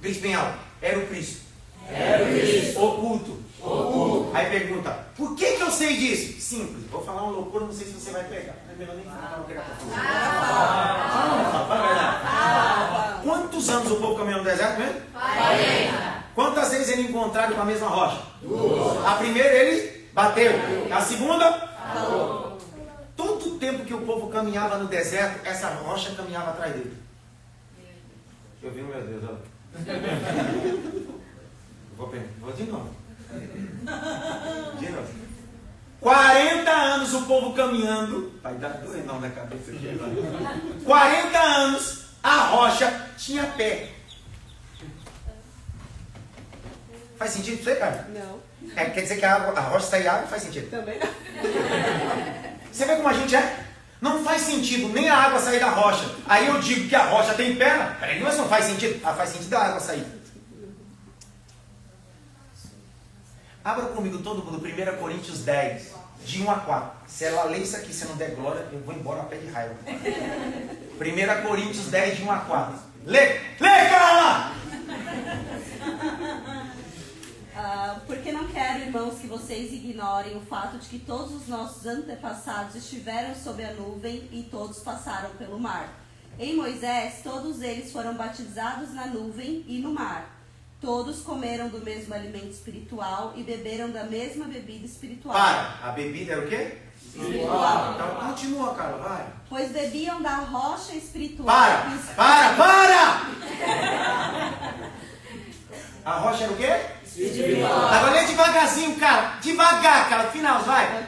Grite bem alto. Era o Cristo. Era o Cristo. Oculto. Oculto. Aí pergunta, por que eu sei disso? Simples. Vou falar uma loucura, não sei se você vai pegar. Não é melhor nem falar, não pegar pra Quantos anos o povo caminhou no deserto mesmo? 40. Quantas vezes ele encontraram com a mesma rocha? 2. A primeira ele bateu. A segunda? Falou. Todo o tempo que o povo caminhava no deserto, essa rocha caminhava atrás dele. Eu vi, meu Deus, ó. Vou de novo. 40 anos anos o povo caminhando. Vai dar dois não na cabeça aqui agora. 40 anos a rocha tinha pé. Faz sentido pra você, cara? Não. Quer dizer que a rocha sai água? Faz sentido. Também não. Você vê como a gente é? Não faz sentido nem a água sair da rocha. Aí eu digo que a rocha tem perna. Peraí, mas não faz sentido. Faz sentido a água sair. Abra comigo todo mundo, 1 Coríntios 10, de 1 a 4. Se ela ler isso aqui, se não der glória, eu vou embora a pé de raiva. 1 Coríntios 10, de 1 a 4. Lê, cara! Porque não quero, irmãos, que vocês ignorem o fato de que todos os nossos antepassados estiveram sob a nuvem e todos passaram pelo mar. Em Moisés, todos eles foram batizados na nuvem e no mar. Todos comeram do mesmo alimento espiritual e beberam da mesma bebida espiritual. A bebida era o quê? Espiritual. Então continua, cara, vai. Pois bebiam da rocha espiritual. Para! A rocha era o quê? Espiritual. Agora lê devagarzinho, cara. Devagar, cara. Final, vai.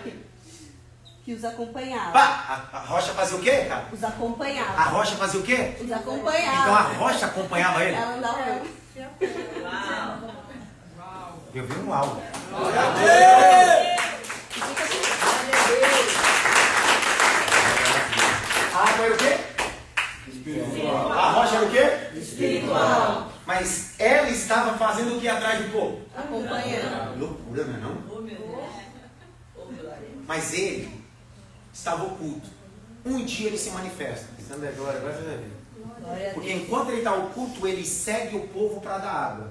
Que os acompanhava. A rocha fazia o quê, cara? Os acompanhava. A rocha fazia o quê? Os acompanhava. Então a rocha acompanhava ele? Ela andava. Eu vi um algo. A água era o quê? Espiritual. A rocha era o quê? Espiritual. Mas ela estava fazendo o que atrás do povo? Acompanhando. Loucura, não é não? Mas ele estava oculto. Um dia ele se manifesta. Pensando agora você vai ver. Porque enquanto ele está oculto, ele segue o povo para dar água.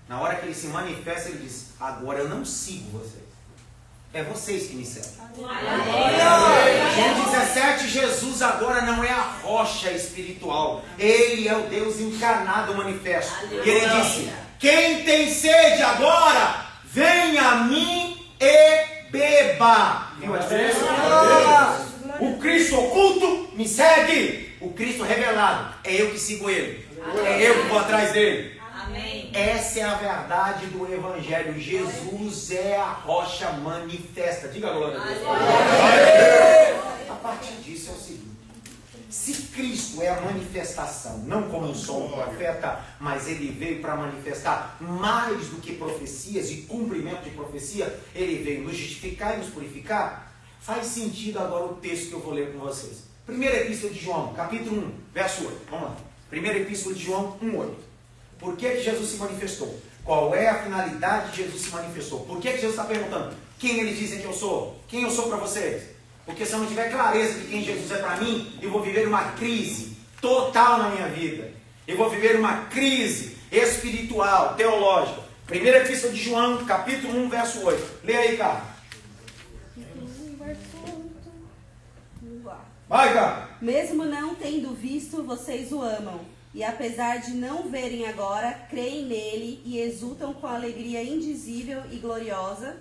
Na hora que ele se manifesta, ele diz: agora eu não sigo vocês. É vocês que me seguem. João 17, Jesus agora não é a rocha espiritual. Ele é o Deus encarnado manifesto. E ele disse: quem tem sede agora, venha a mim e beba. Viu a diferença? O Cristo oculto me segue. O Cristo revelado, é eu que sigo ele. É eu que vou atrás dele. Amém. Essa é a verdade do Evangelho. Jesus é a rocha manifesta. Diga a glória a Deus. A partir disso é o seguinte: se Cristo é a manifestação, não como um só profeta, mas ele veio para manifestar mais do que profecias e cumprimento de profecia, ele veio nos justificar e nos purificar. Faz sentido agora o texto que eu vou ler com vocês. Primeira Epístola de João, capítulo 1, verso 8. Vamos lá. Primeira Epístola de João 1, 8. Por que Jesus se manifestou? Qual é a finalidade de Jesus se manifestou? Por que Jesus está perguntando quem eles dizem que eu sou? Quem eu sou para vocês? Porque se eu não tiver clareza de quem Jesus é para mim, eu vou viver uma crise total na minha vida. Eu vou viver uma crise espiritual, teológica. Primeira Epístola de João, capítulo 1, verso 8. Lê aí, cara. Vai, cara. Mesmo não tendo visto, vocês o amam. E apesar de não verem agora, creem nele e exultam com alegria indizível e gloriosa,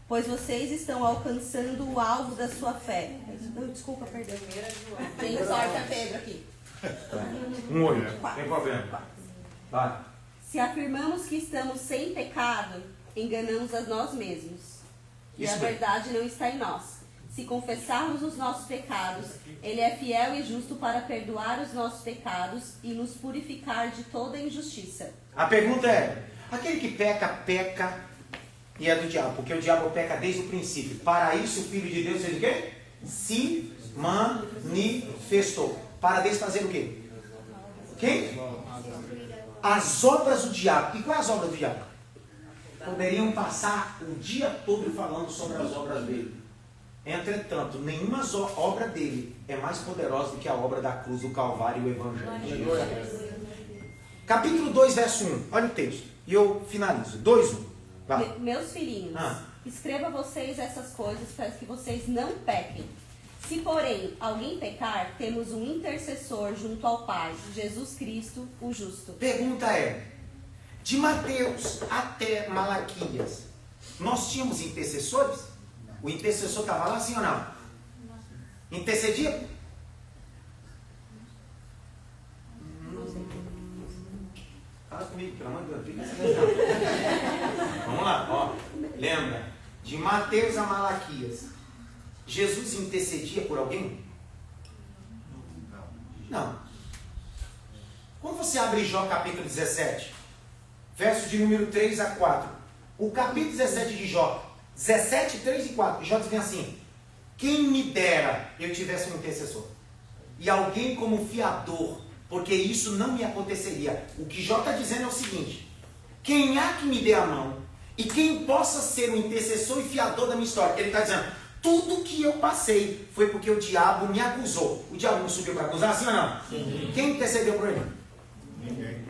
pois vocês estão alcançando o alvo da sua fé. Não, desculpa, perdão. Tem sorte a Pedro aqui. 1,8. Tem problema. Vai. Se afirmamos que estamos sem pecado, enganamos a nós mesmos. E a verdade não está em nós. Se confessarmos os nossos pecados, ele é fiel e justo para perdoar os nossos pecados e nos purificar de toda injustiça. A pergunta é: aquele que peca, peca e é do diabo, porque o diabo peca desde o princípio. Para isso o Filho de Deus fez o quê? Se manifestou. Para Deus fazer o quê? Quem? As obras do diabo. E quais as obras do diabo? Poderiam passar o dia todo falando sobre as obras dele. Entretanto, nenhuma obra dele é mais poderosa do que a obra da cruz do Calvário e o Evangelho. Capítulo 2, verso 1. Olha o texto. E eu finalizo. 2:1. Vai. Meus filhinhos, escreva a vocês essas coisas para que vocês não pequem. Se, porém, alguém pecar, temos um intercessor junto ao Pai, Jesus Cristo, o justo. Pergunta é: de Mateus até Malaquias, nós tínhamos intercessores? O intercessor estava lá, sim ou não? Intercedia? Fala comigo, pelo amor de Deus. Vamos lá, ó. Lembra? De Mateus a Malaquias, Jesus intercedia por alguém? Não. Quando você abre Jó capítulo 17, verso de número 3 a 4, o capítulo 17 de Jó, 17, 3 e 4, Jó diz bem assim: quem me dera eu tivesse um intercessor e alguém como fiador, porque isso não me aconteceria. O que Jó está dizendo é o seguinte: quem há que me dê a mão e quem possa ser o intercessor e fiador da minha história? Ele está dizendo, tudo que eu passei foi porque o diabo me acusou. O diabo não subiu para acusar, sim ou não? Sim. Quem intercedeu por ele?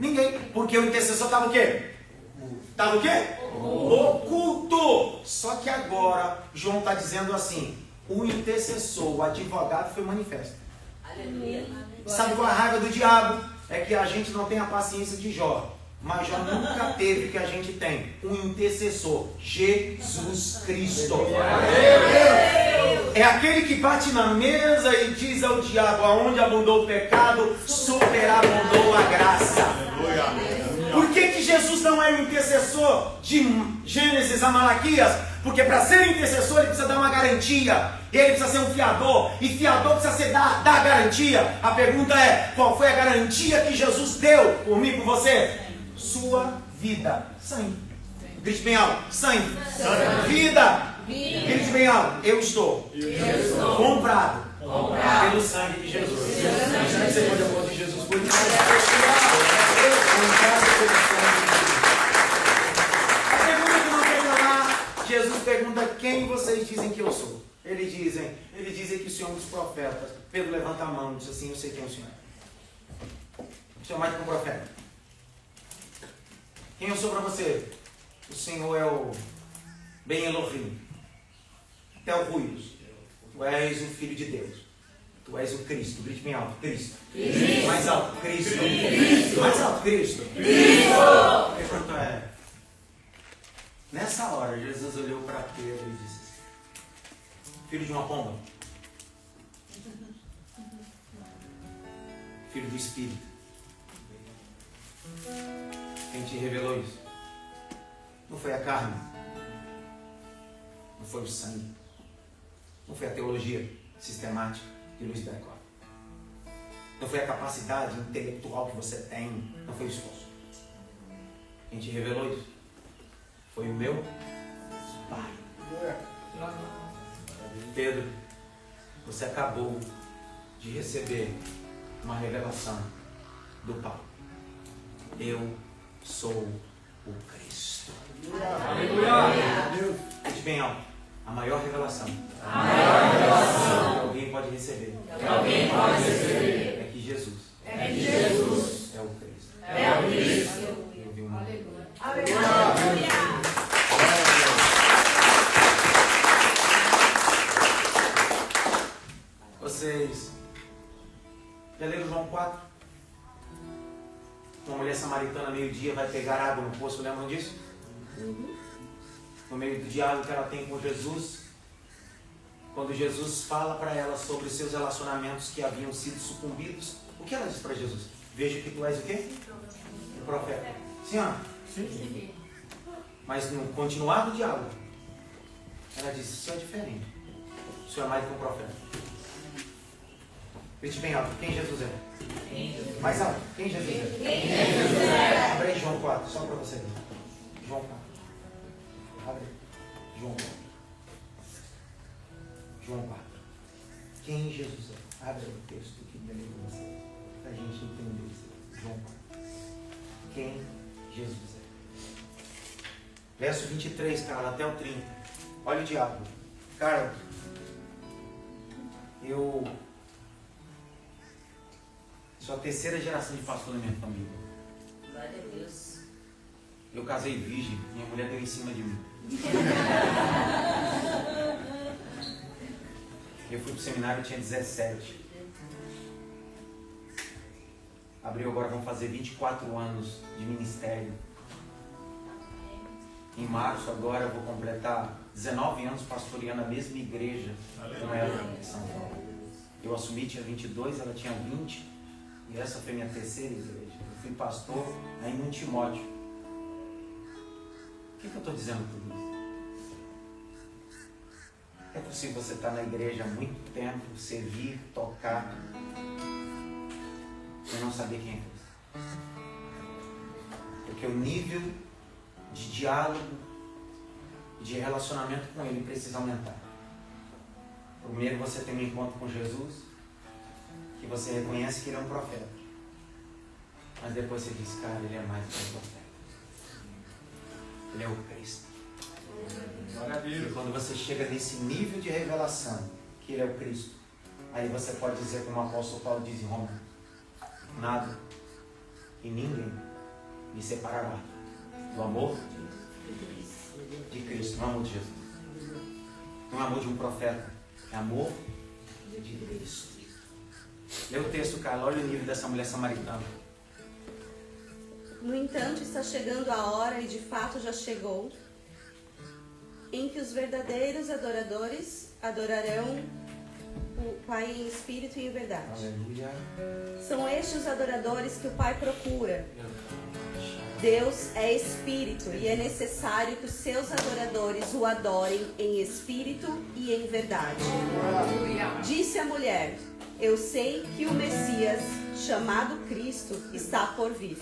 Ninguém. Porque o intercessor estava o quê? Estava o quê? Oculto. Só que agora João está dizendo assim: o intercessor, o advogado, foi manifesto. Aleluia. Sabe qual é a raiva do diabo? É que a gente não tem a paciência de Jó. Mas Jó nunca teve o que a gente tem: um intercessor, Jesus Cristo. É aquele que bate na mesa e diz ao diabo: aonde abundou o pecado, superabundou a graça. Por que Jesus não é o intercessor de Gênesis a Malaquias? Porque para ser intercessor ele precisa dar uma garantia. Ele precisa ser um fiador. E fiador precisa dar garantia. A pergunta é: qual foi a garantia que Jesus deu por mim e por você? Sua vida. Sangue. Grite bem alto. Sangue. Vida. Grite bem alto. Eu estou comprado pelo sangue de Jesus. Você pode aplaudir de Jesus por isso. A pergunta que não quer calar, Jesus pergunta: quem vocês dizem que eu sou? Eles dizem que o Senhor é um dos profetas. Pedro levanta a mão e diz assim: eu sei quem é o Senhor. O Senhor é mais que um profeta. Quem eu sou para você? O Senhor é o Ben Elohim. Tel Ruios. Tu és o Filho de Deus. Tu és o Cristo. Grite bem alto. Cristo. Mais alto. Cristo. Mais alto. Cristo. A pergunta é: nessa hora Jesus olhou para Pedro e disse: filho de uma pomba, filho do Espírito, quem te revelou isso? Não foi a carne, não foi o sangue, não foi a teologia sistemática de Luiz Beckhoff, não foi a capacidade intelectual que você tem, não foi o esforço. Quem te revelou isso foi o meu Pai. Pedro, você acabou de receber uma revelação do Pai. Eu sou o Cristo. Aleluia! Diz bem alto: a maior revelação que alguém pode receber é que Jesus é o Cristo. Eu vi uma aleluia. Vocês já leram João 4? Uma mulher samaritana, meio-dia, vai pegar água no poço, lembram disso? No meio do diálogo que ela tem com Jesus, quando Jesus fala para ela sobre os seus relacionamentos que haviam sido sucumbidos, o que ela diz para Jesus? Veja que tu és o quê? O profeta. Sim ou não? Sim. Mas no continuar do diálogo, ela disse: o senhor é diferente. O senhor é mais que um profeta. Grite bem alto: quem Jesus é? Mais alto: quem Jesus é? Abre aí João 4, só para você ver. João 4. Abre aí. João 4. João 4. Quem Jesus é? Abre o texto que me leu com você, para a gente entender isso. João 4. Quem Jesus é? Verso 23, cara, até o 30. Olha o diabo. Cara, eu sou a terceira geração de pastor na minha família. Glória a Deus. Eu casei virgem, minha mulher deu em cima de mim. Eu fui pro seminário, eu tinha 17. Abril agora vão fazer 24 anos de ministério. Em março agora eu vou completar 19 anos pastoreando a mesma igreja com ela em São Paulo. Eu assumi, tinha 22, ela tinha 20. E essa foi minha terceira igreja. Eu fui pastor ainda em Timóteo. O que eu estou dizendo por isso? É possível você estar na igreja há muito tempo, servir, tocar, e não saber quem é Cristo. Porque o nível de diálogo e de relacionamento com Ele precisa aumentar. Primeiro você tem um encontro com Jesus, que você reconhece que Ele é um profeta. Mas depois você diz, cara, Ele é mais do que um profeta. Ele é o Cristo. E quando você chega nesse nível de revelação, que Ele é o Cristo, aí você pode dizer, como o apóstolo Paulo diz em Roma, nada e ninguém me separará do amor de Cristo, não amor de Jesus. Não é amor de um profeta, é amor de Cristo. Lê o texto, Carla, olha o nível dessa mulher samaritana. No entanto, está chegando a hora, e de fato já chegou, em que os verdadeiros adoradores adorarão o Pai em espírito e em verdade. Aleluia. São estes os adoradores que o Pai procura. Deus é espírito e é necessário que os seus adoradores o adorem em espírito e em verdade. Disse a mulher: eu sei que o Messias, chamado Cristo, está por vir.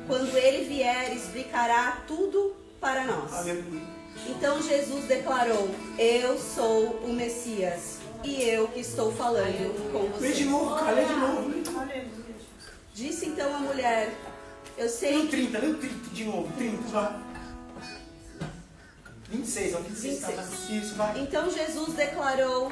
Quando ele vier, explicará tudo para nós. Aleluia. Então Jesus declarou: eu sou o Messias e eu que estou falando com Lê de vocês. novo, cara, lê de novo. Disse então a mulher: eu Lê sei o 30 de novo, 30, vai. 26, ó, 26. 26. Isso, vai. Então Jesus declarou: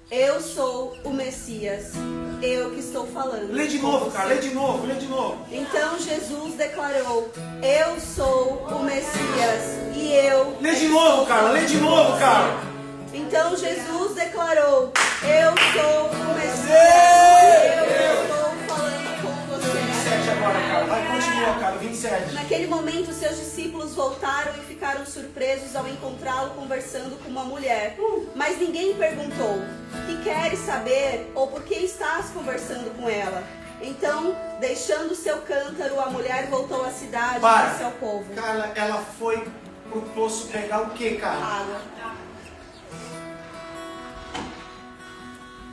eu sou o Messias, eu que estou falando. Lê de com novo, você. cara, lê de novo, lê de novo. Então Jesus declarou: eu sou o Messias e eu. Lê de novo, cara, lê de novo, cara. Então Jesus declarou: eu sou o Messias, eu estou falando com você. 27 agora, cara, vai, continua, cara, 27. Naquele momento, seus discípulos voltaram e ficaram surpresos ao encontrá-lo conversando com uma mulher. Mas ninguém perguntou: que queres saber ou por que estás conversando com ela? Então, deixando seu cântaro, a mulher voltou à cidade e disse ao povo: Cara, ela foi pro poço pegar o que, cara? água.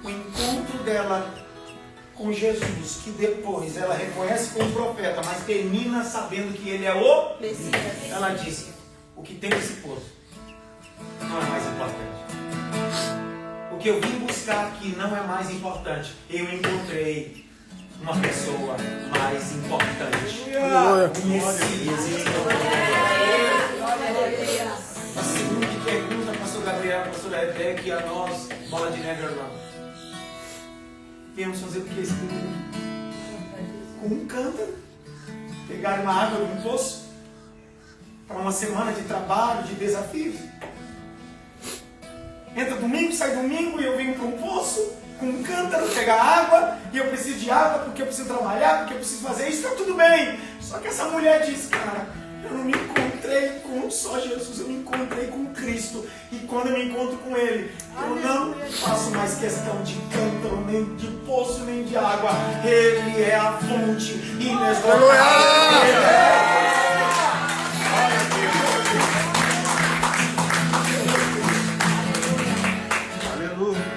O encontro dela com Jesus, que depois ela reconhece como profeta, mas termina sabendo que ele é o Messias. Ela disse: o que tem nesse poço não é mais importante. O que eu vim buscar aqui não é mais importante. Eu encontrei uma pessoa mais importante. O Messias. A segunda pergunta, pastor Gabriel, pastor Rebeca e a nós, bola de neve Orlando. Viemos fazer o que esse domingo? Com um cântaro, pegar uma água de um poço para uma semana de trabalho, de desafios. Entra domingo, sai domingo e eu venho para um poço com um cântaro pegar água e eu preciso de água porque eu preciso trabalhar, porque eu preciso fazer isso, está tudo bem. Só que essa mulher diz: cara, eu não me encontrei com só Jesus, eu me encontrei com Cristo. E quando eu me encontro com Ele, eu não faço mais questão de cântaro, nem de poço, nem de água. Ele é a fonte inesgotável.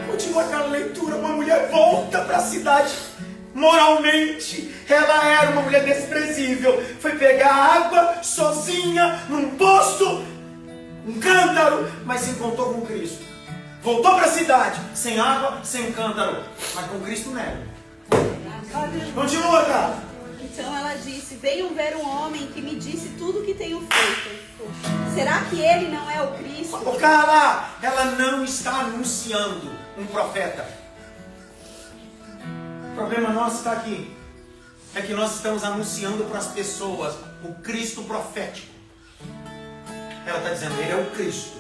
Continua aquela leitura, uma mulher volta para a cidade. Moralmente, ela era uma mulher desprezível. Foi pegar água sozinha num poço, um cântaro, mas se encontrou com Cristo. Voltou para a cidade, sem água, sem cântaro, mas com Cristo nela. Continua, cara. Então ela disse: venham ver um homem que me disse tudo o que tenho feito. Será que ele não é o Cristo? O cara, ela não está anunciando um profeta. O problema nosso está aqui. É que nós estamos anunciando para as pessoas o Cristo profético. Ela está dizendo: ele é o Cristo,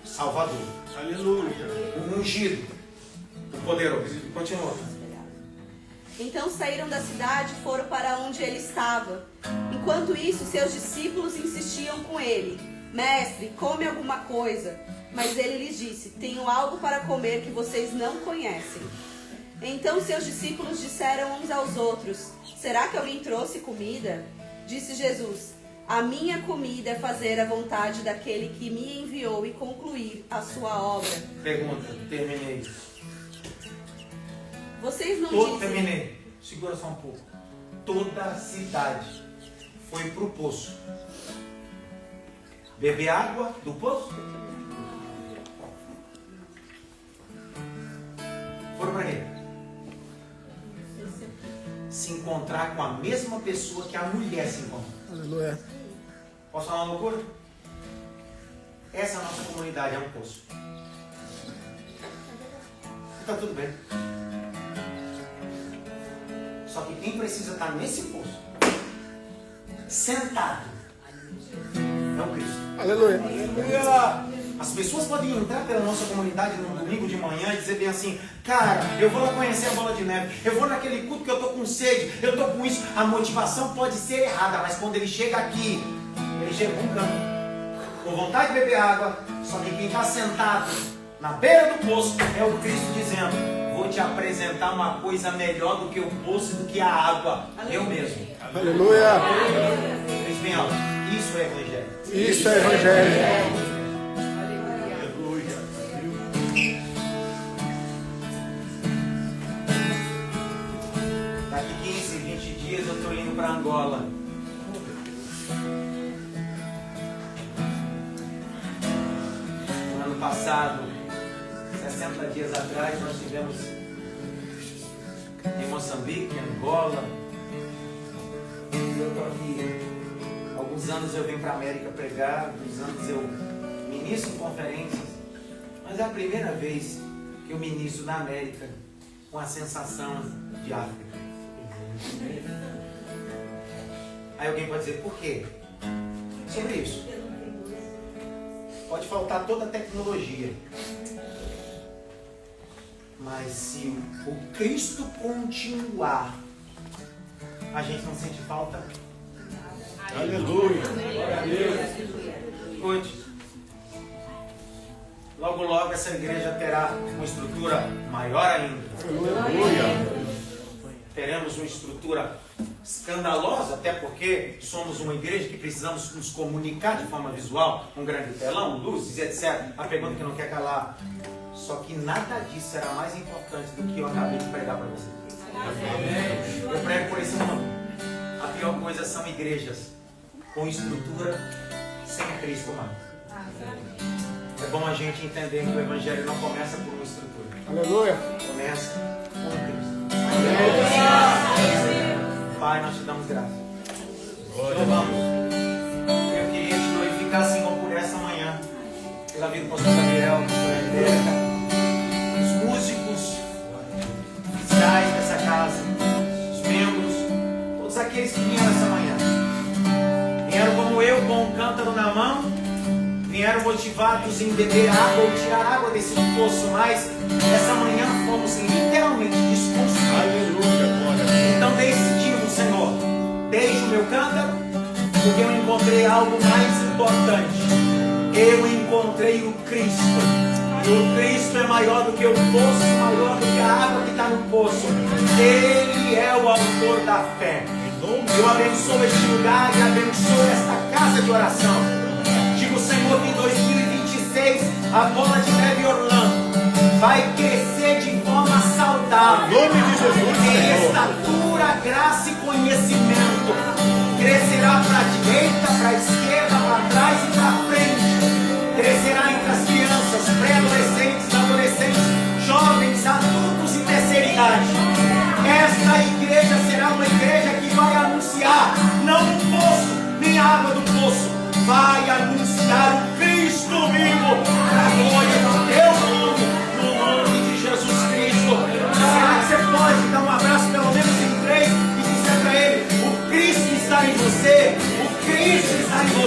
o Salvador. Aleluia. O ungido, o poderoso. Continua. Então saíram da cidade e foram para onde ele estava. Enquanto isso, seus discípulos insistiam com ele: mestre, come alguma coisa. Mas ele lhes disse: tenho algo para comer que vocês não conhecem. Então seus discípulos disseram uns aos outros: será que alguém trouxe comida? Disse Jesus: A minha comida é fazer a vontade daquele que me enviou e concluir a sua obra. Pergunta, terminei. Vocês não Todo, dizem... terminei. Segura só um pouco. Toda a cidade foi pro poço. Beber água do poço? Foram para quê? Se encontrar com a mesma pessoa que a mulher se encontrou. Aleluia. Posso falar uma loucura? Essa nossa comunidade é um poço. Está tudo bem. Só que quem precisa estar nesse poço, sentado, é o Cristo. Aleluia. As pessoas podem entrar pela nossa comunidade no domingo de manhã e dizer bem assim: cara, eu vou lá conhecer a bola de neve, eu vou naquele culto que eu tô com sede, eu tô com isso. A motivação pode ser errada, mas quando ele chega aqui, ele chega com canto, com vontade de beber água. Só que quem está sentado na beira do poço é o Cristo dizendo: vou te apresentar uma coisa melhor do que o poço e do que a água. Eu mesmo. Aleluia. Diz bem alto: isso é evangelho. Isso é evangelho. Daqui 15, 20 dias eu estou indo para Angola. No ano passado, 60 dias atrás, nós estivemos em Moçambique, Angola. Eu estou aqui. Alguns anos eu venho para a América pregar, alguns anos eu ministro conferências, mas é a primeira vez que eu ministro na América com a sensação de África. Aí alguém pode dizer: por quê? Sobre isso. Pode faltar toda a tecnologia, mas se o Cristo continuar, a gente não sente falta. Aleluia. Escute, logo logo essa igreja terá uma estrutura maior ainda. Aleluia. Teremos uma estrutura escandalosa, até porque somos uma igreja que precisamos nos comunicar de forma visual, um grande telão, luzes, etc. A pergunta que não quer calar: só que nada disso será mais importante do que eu acabei de pregar para você. Eu prego por esse mundo. A pior coisa são igrejas com estrutura sem Cristo mais. É bom a gente entender que o evangelho não começa por uma estrutura. Aleluia. Começa com Cristo. Pai, nós te damos graça. Te louvamos. Eu queria te glorificar, Senhor, por essa manhã, pela vida do pastor Gabriel, pastor Rebecca, os músicos oficiais dessa casa, os membros, todos aqueles que vieram essa manhã. Vieram como eu, com um cântaro na mão, vieram motivados em beber água ou tirar água desse poço, mas essa manhã fomos literalmente desconstruídos. Então decidimos, Senhor, deixe o meu cântaro, porque eu encontrei algo mais importante. Eu encontrei o Cristo. E o Cristo é maior do que o poço, maior do que a água que está no poço. Ele é o autor da fé. Eu abençoo este lugar e abençoo esta casa de oração. Digo, Senhor, que em 2026 a bola de neve Orlando vai crescer de forma saudável. Em nome de Jesus, em Senhor. estatura, graça e conhecimento. Crescerá para a direita, para a esquerda, para trás e para frente. Crescerá entre as crianças, pré-adolescentes, adolescentes, jovens, adultos e terceira idade. Esta igreja será uma igreja que vai anunciar não o poço, nem a água do poço, vai anunciar o Cristo vivo, para a glória do teu nome, no nome de Jesus Cristo. Será que você pode dar um abraço pelo menos em 3 e dizer para ele: o Cristo está em você, o Cristo está em você.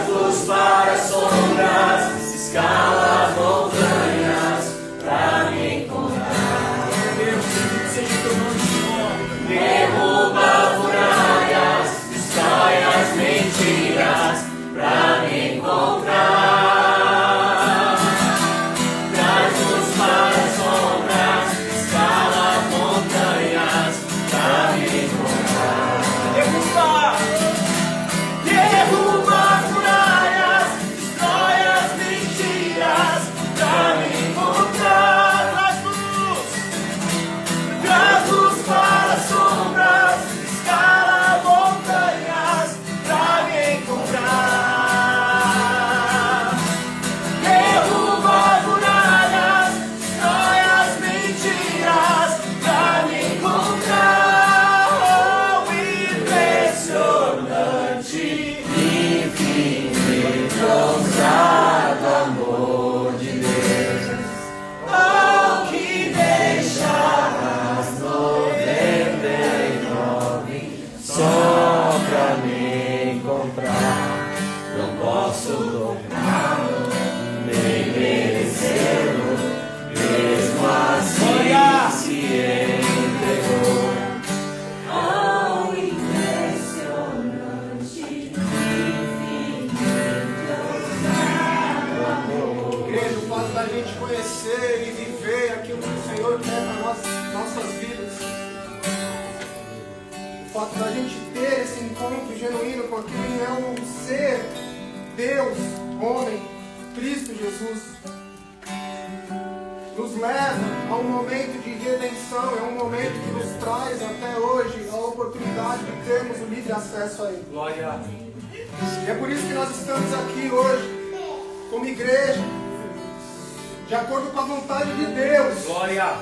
Traz-nos para as sombras, escala as montanhas, pra me encontrar. Derruba muralhas, destrói as mentiras, pra me encontrar. Traz-nos para as sombras, escala as montanhas, pra me encontrar. Derruba muralhas, destrói as mentiras, pra me encontrar. Traz-nos para as sombras, escala montanhas, pra me encontrar. Derruba muralhas, destrói as mentiras, pra me encontrar. Oh, impressionante, infinito, ousado amor de Deus. Oh, que deixarás 99 só pra me encontrar. Não posso tocá-lo, nem merecê-lo, mesmo assim se entregou. Oh, impressionante, infinito, ousado amor. Igreja, o fato da gente conhecer e viver aquilo que o Senhor quer para nossas vidas. O fato da gente ter esse encontro genuíno com aquele é um ser, Deus, homem, Cristo Jesus, nos leva a um momento de redenção, é um momento que nos traz até hoje a oportunidade de termos o livre acesso a Ele. Glória. E é por isso que nós estamos aqui hoje, como igreja, de acordo com a vontade de Deus. Glória.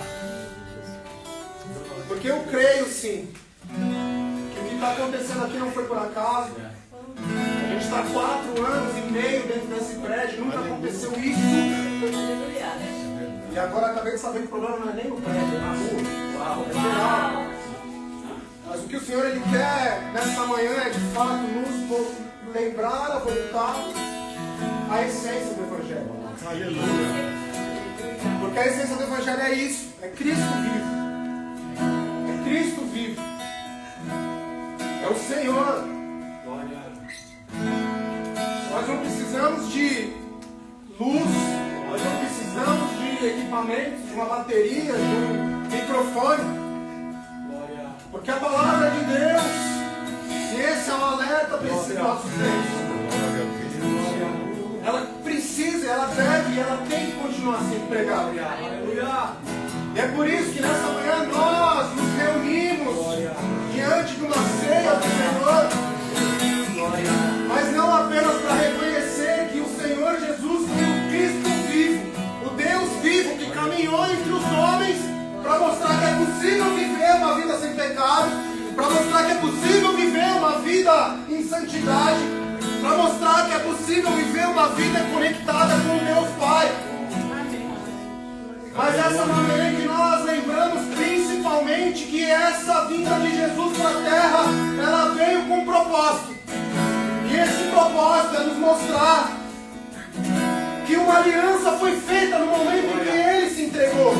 Porque eu creio sim, que o que está acontecendo aqui não foi por acaso. A gente está 4 anos e meio dentro desse prédio, nunca aconteceu isso. E agora acabei de saber que o problema não é nem no prédio, é na rua. É geral. Mas o que o Senhor ele quer nessa manhã é de fato nos lembrar a voltar à essência do Evangelho. Aleluia. Porque a essência do Evangelho é isso, é Cristo vivo. É Cristo vivo. É o Senhor. Glória. Nós não precisamos de luz, nós não precisamos de equipamentos, de uma bateria, de um microfone. Glória. Porque a palavra de Deus, e esse é um alerta para esses nossos tempos, ela precisa, ela deve e ela tem que continuar sendo pregada. Aleluia. E é por isso que nessa manhã nós nos reunimos diante de uma ceia do Senhor, mas não apenas para reconhecer que o Senhor Jesus foi o Cristo vivo, o Deus vivo que caminhou entre os homens para mostrar que é possível viver uma vida sem pecado, para mostrar que é possível viver uma vida em santidade, para mostrar que é possível viver uma vida conectada com Deus Pai. Mas essa maneira que nós lembramos principalmente que essa vinda de Jesus para a terra, ela veio com um propósito. E esse propósito é nos mostrar que uma aliança foi feita no momento em que Ele se entregou.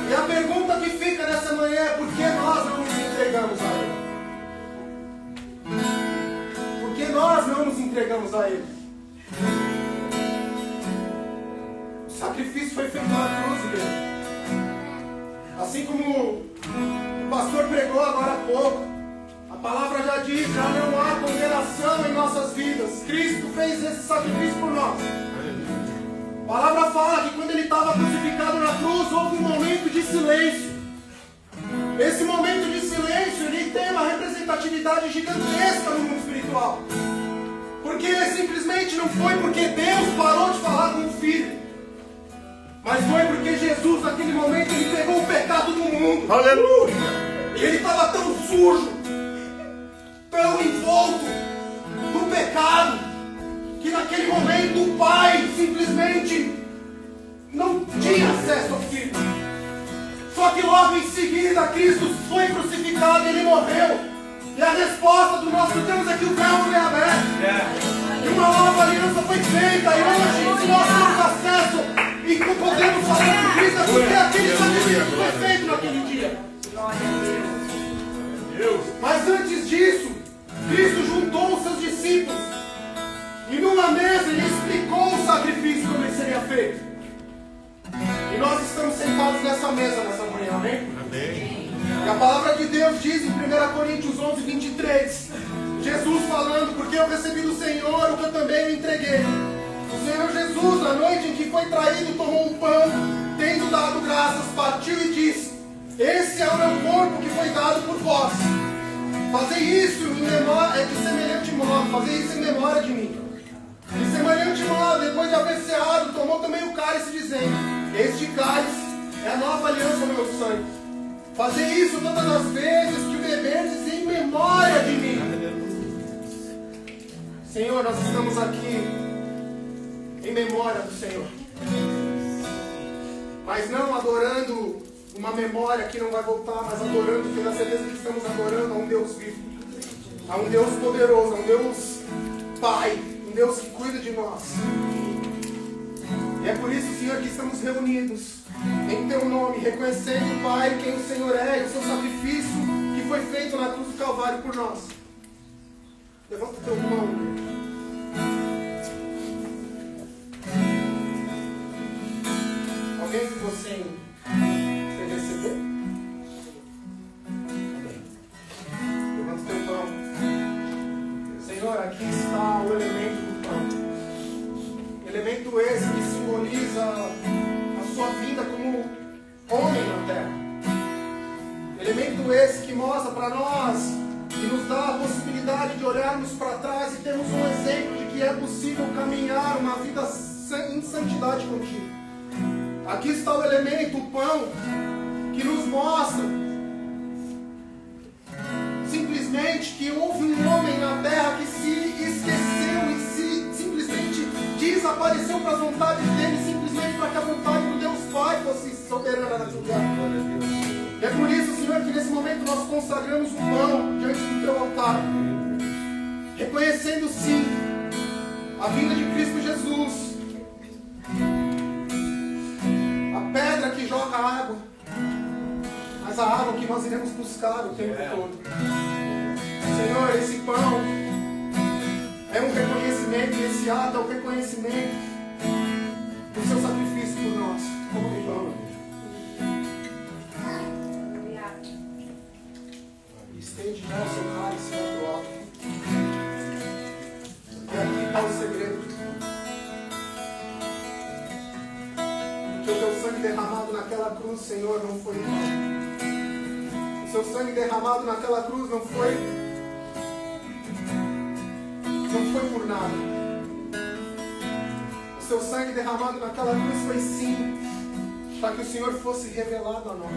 E a pergunta que fica nessa manhã é por que nós não nos entregamos a Ele? Por que nós não nos entregamos a Ele? O sacrifício foi feito na cruz, igreja. Assim como o pastor pregou agora há pouco, a palavra já diz, já não há condenação em nossas vidas. Cristo fez esse sacrifício por nós. A palavra fala que quando Ele estava crucificado na cruz, houve um momento de silêncio. Esse momento de silêncio, ele tem uma representatividade gigantesca no mundo espiritual. Porque simplesmente não foi porque Deus parou de falar com o Filho, mas foi porque Jesus, naquele momento, Ele pegou o pecado do mundo. Aleluia. E Ele estava tão sujo, tão envolto no pecado, que naquele momento o Pai simplesmente não tinha acesso ao Filho. Só que logo em seguida Cristo foi crucificado e Ele morreu. E a resposta do nosso Deus é que o véu foi aberto. nova aliança foi feita e hoje nós temos acesso e podemos falar de Cristo porque aquele sacrifício foi feito naquele dia. Mas antes disso, Cristo juntou os seus discípulos e numa mesa ele explicou o sacrifício como ele seria feito. E nós estamos sentados nessa mesa nessa manhã, amém? Amém. E a palavra de Deus diz em 1 Coríntios 11, 23, Jesus falando, porque eu recebi do Senhor o que eu também me entreguei. O Senhor Jesus, na noite em que foi traído, tomou um pão, tendo dado graças, partiu e disse: esse é o meu corpo que foi dado por vós. Fazei isso em memória, de semelhante modo, fazei isso em memória de mim. De semelhante modo, depois de haver ceado, tomou também o cálice, dizendo: este cálice é a nova aliança no meu sangue. Fazei isso todas as vezes que o beberdes em memória de mim. Senhor, nós estamos aqui em memória do Senhor, mas não adorando uma memória que não vai voltar, mas adorando, tendo a certeza que estamos adorando a um Deus vivo, a um Deus poderoso, a um Deus Pai, um Deus que cuida de nós. E é por isso, Senhor, que estamos reunidos em Teu nome, reconhecendo, Pai, quem o Senhor é e o Seu sacrifício que foi feito na cruz do Calvário por nós. Levanta o teu mão. Alguém que você receber? Amém. Levanta o teu pão. Senhor, aqui está o elemento do pão. Elemento esse que simboliza a sua vida como homem na terra. Elemento esse que mostra para nós e nos dá a possibilidade de olharmos para trás e termos um exemplo de que é possível caminhar uma vida em santidade contigo. Aqui está o elemento, o pão, que nos mostra simplesmente que houve um homem na terra que se esqueceu e se simplesmente desapareceu para as vontades dele, simplesmente para que a vontade do Deus Pai fosse soberana naquele lugar. E é por isso, Senhor, que nesse momento nós consagramos o pão diante do Teu altar, reconhecendo sim a vinda de Cristo Jesus, a pedra que joga água, mas a água que nós iremos buscar o tempo todo. Senhor, esse pão é um reconhecimento, e esse ato é um reconhecimento do Seu sacrifício por nós. Como que pão? Estende já o seu cálice lá pro alto. E aqui está o segredo. Porque o Teu sangue derramado naquela cruz, Senhor, não foi em vão. O Seu sangue derramado naquela cruz não foi por nada. O Seu sangue derramado naquela cruz foi sim para que o Senhor fosse revelado a nós.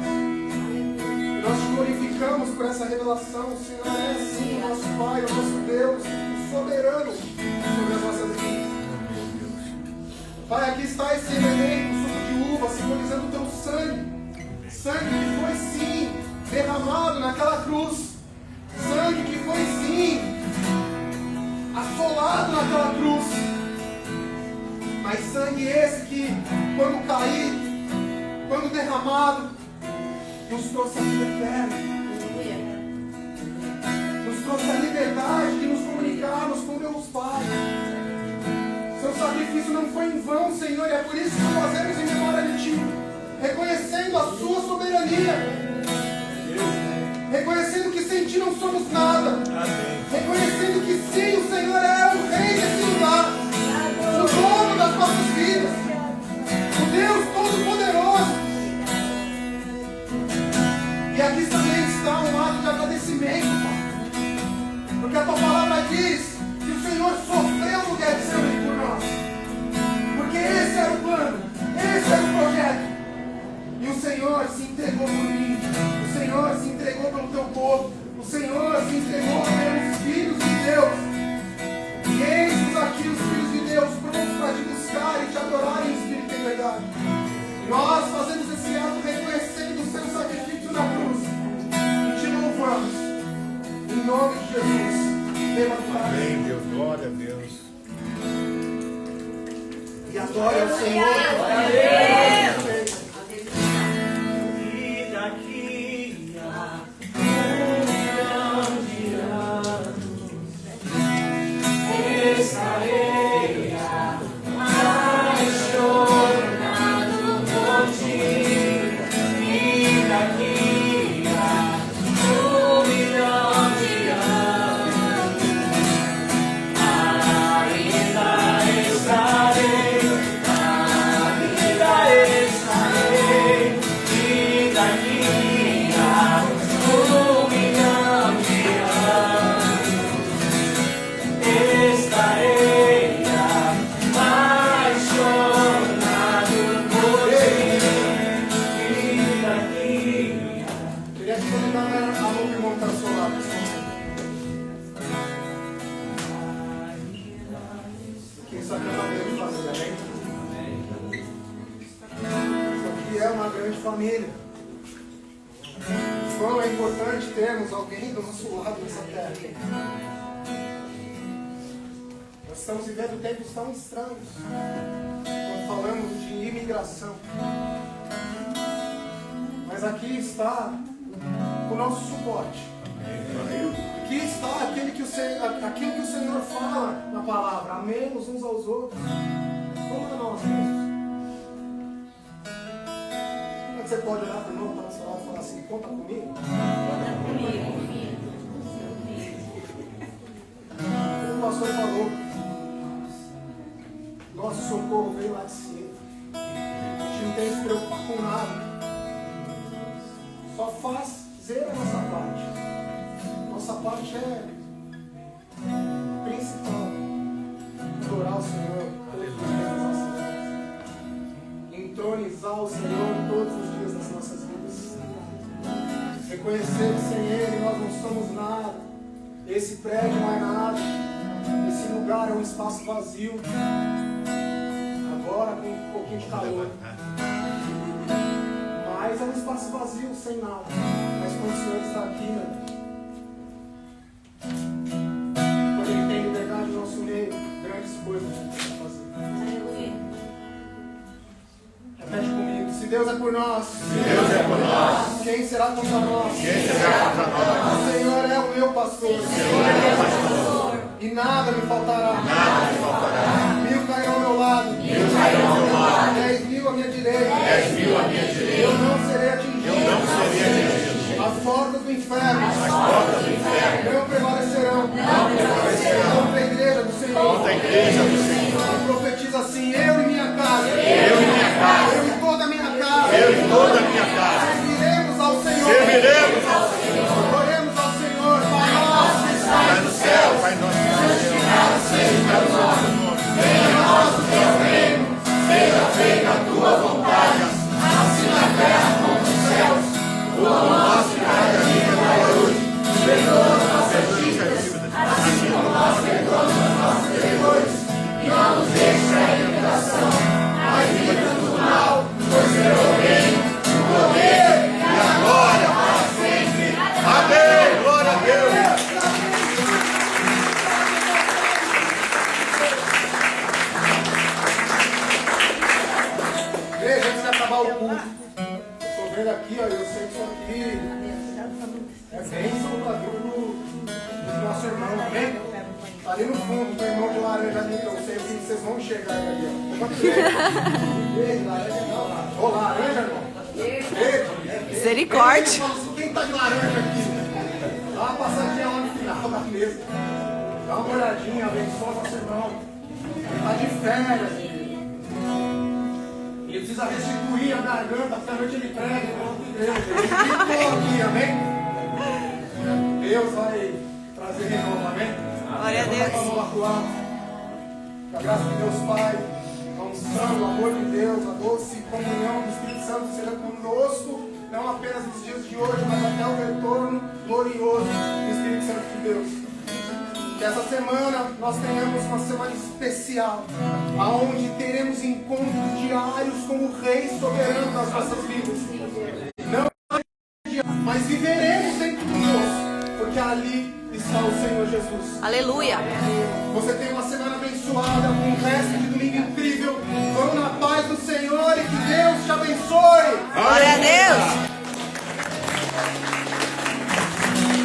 Nós te glorificamos por essa revelação. O Senhor é sim o nosso Pai, o nosso Deus, o soberano sobre as nossas vidas. Pai, aqui está esse elemento, o suco de uva, simbolizando o Teu sangue. Sangue que foi sim derramado naquela cruz. Sangue que foi sim assolado naquela cruz. Mas sangue esse que, quando caído, quando derramado, nos trouxe a vida eterna. Nos trouxe a liberdade de nos comunicarmos com Deus Pai. Seu sacrifício não foi em vão, Senhor, e é por isso que fazemos em memória de Ti, reconhecendo a Sua soberania, reconhecendo que sem Ti não somos nada, reconhecendo que sim, o Senhor é o Rei desse lugar, o dono das nossas vidas, o Deus Todo-Poderoso. E aqui também está um ato de agradecimento, Pai. Porque a Tua palavra diz que o Senhor sofreu no Getsemane por nós. Porque esse era o plano, esse era o projeto. E o Senhor se entregou por mim. O Senhor se entregou pelo Teu povo. O Senhor se entregou pelos filhos de Deus. E eis-nos aqui os filhos de Deus, prontos para Te buscar e Te adorar em espírito e em verdade. E nós fazemos esse ato reconhecendo o Seu sacrifício na cruz. E Te louvamos. Em nome de Jesus. Amém, Deus. Glória a Deus. E agora é o Senhor. E daqui a 1 milhão de anos estarei apaixonado por ti. E daqui a 1 milhão de anos ainda estarei. E daqui a 1 milhão de anos estarei apaixonado por ti. E daqui Queria te convidar a mão que irmão está ao seu lado. Porque isso aqui é uma grande família, amém? Isso aqui é uma grande família. Quão é importante termos alguém do nosso lado nessa terra. Nós estamos vivendo tempos tão estranhos. Quando falamos de imigração. Mas aqui está o nosso suporte. Aqui está aquilo que o Senhor fala na palavra. Amemos uns aos outros. Como a nós mesmos. Você pode olhar para o irmão que está do seu lado e falar assim: conta comigo? Conta comigo. Como o pastor falou, nosso socorro veio lá de cima. A gente não tem que se preocupar com nada. Só fazer a nossa parte. Nossa parte é principal. Adorar o Senhor todos os dias das nossas vidas. Entronizar o Senhor todos os dias das nossas vidas. Reconhecer que sem Ele nós não somos nada. Esse prédio não é nada. Esse lugar é um espaço vazio. Agora com um pouquinho de calor. Mas é um espaço vazio, sem nada. Mas quando o Senhor está aqui, meu Deus, quando Ele tem liberdade no nosso meio, grandes coisas a gente vai fazer. Repete comigo: se Deus é por nós, quem será contra nós? O Senhor é o meu pastor. E nada me faltará. 1000 cairão ao meu lado. 10.000 à minha direita. Eu não serei atingido. As portas do inferno não prevalecerão. Contra a igreja do Senhor. E profetiza assim: eu e minha casa. Eu e toda a minha casa. Serviremos ao Senhor. Oremos ao Senhor. Pai nosso que estás no céu. Santificado seja o nosso nome. Venha a nós o teu reino. Seja feita a tua vontade, assim na terra como nos céus. O nosso cada dia dai hoje. Perdoa as nossas dívidas, assim como nós perdoamos os nossos devedores. E não nos deixes cair em tentação, mas livra-nos do mal, pois teu é o reino, o poder e a glória para sempre. Amém. Glória a Deus. Veja, antes de acabar o culto, estou vendo aqui, ó, eu sei que isso aqui é bênção da vida do nosso irmão, amém? Tá ali no fundo, tem irmão de laranja ali, eu sei que vocês vão chegar ali, ó. Beijo, laranja não. Ô, laranja, irmão. Beijo. Misericórdia. Quem tá de laranja aqui? Dá uma passadinha lá no final da mesa. Dá uma olhadinha, abençoa nosso irmão. Ele tá de férias, ele precisa restituir a garganta, porque à noite ele prega, ele ficou aqui, amém? Deus vai trazer renovo, amém? Glória a Deus. Vamos lá pro alto. Que a graça de Deus Pai, a unção, o amor de Deus, a doce comunhão do Espírito Santo seja conosco, não apenas nos dias de hoje, mas até o retorno glorioso do Espírito Santo de Deus. Que essa semana nós tenhamos uma semana especial, aonde teremos encontros diários com o Rei soberano das nossas vidas. Não, mas viveremos dentro do nosso, porque ali está o Senhor Jesus. Aleluia. Você tem uma semana abençoada, um resto de domingo incrível. aí. Glória a Deus.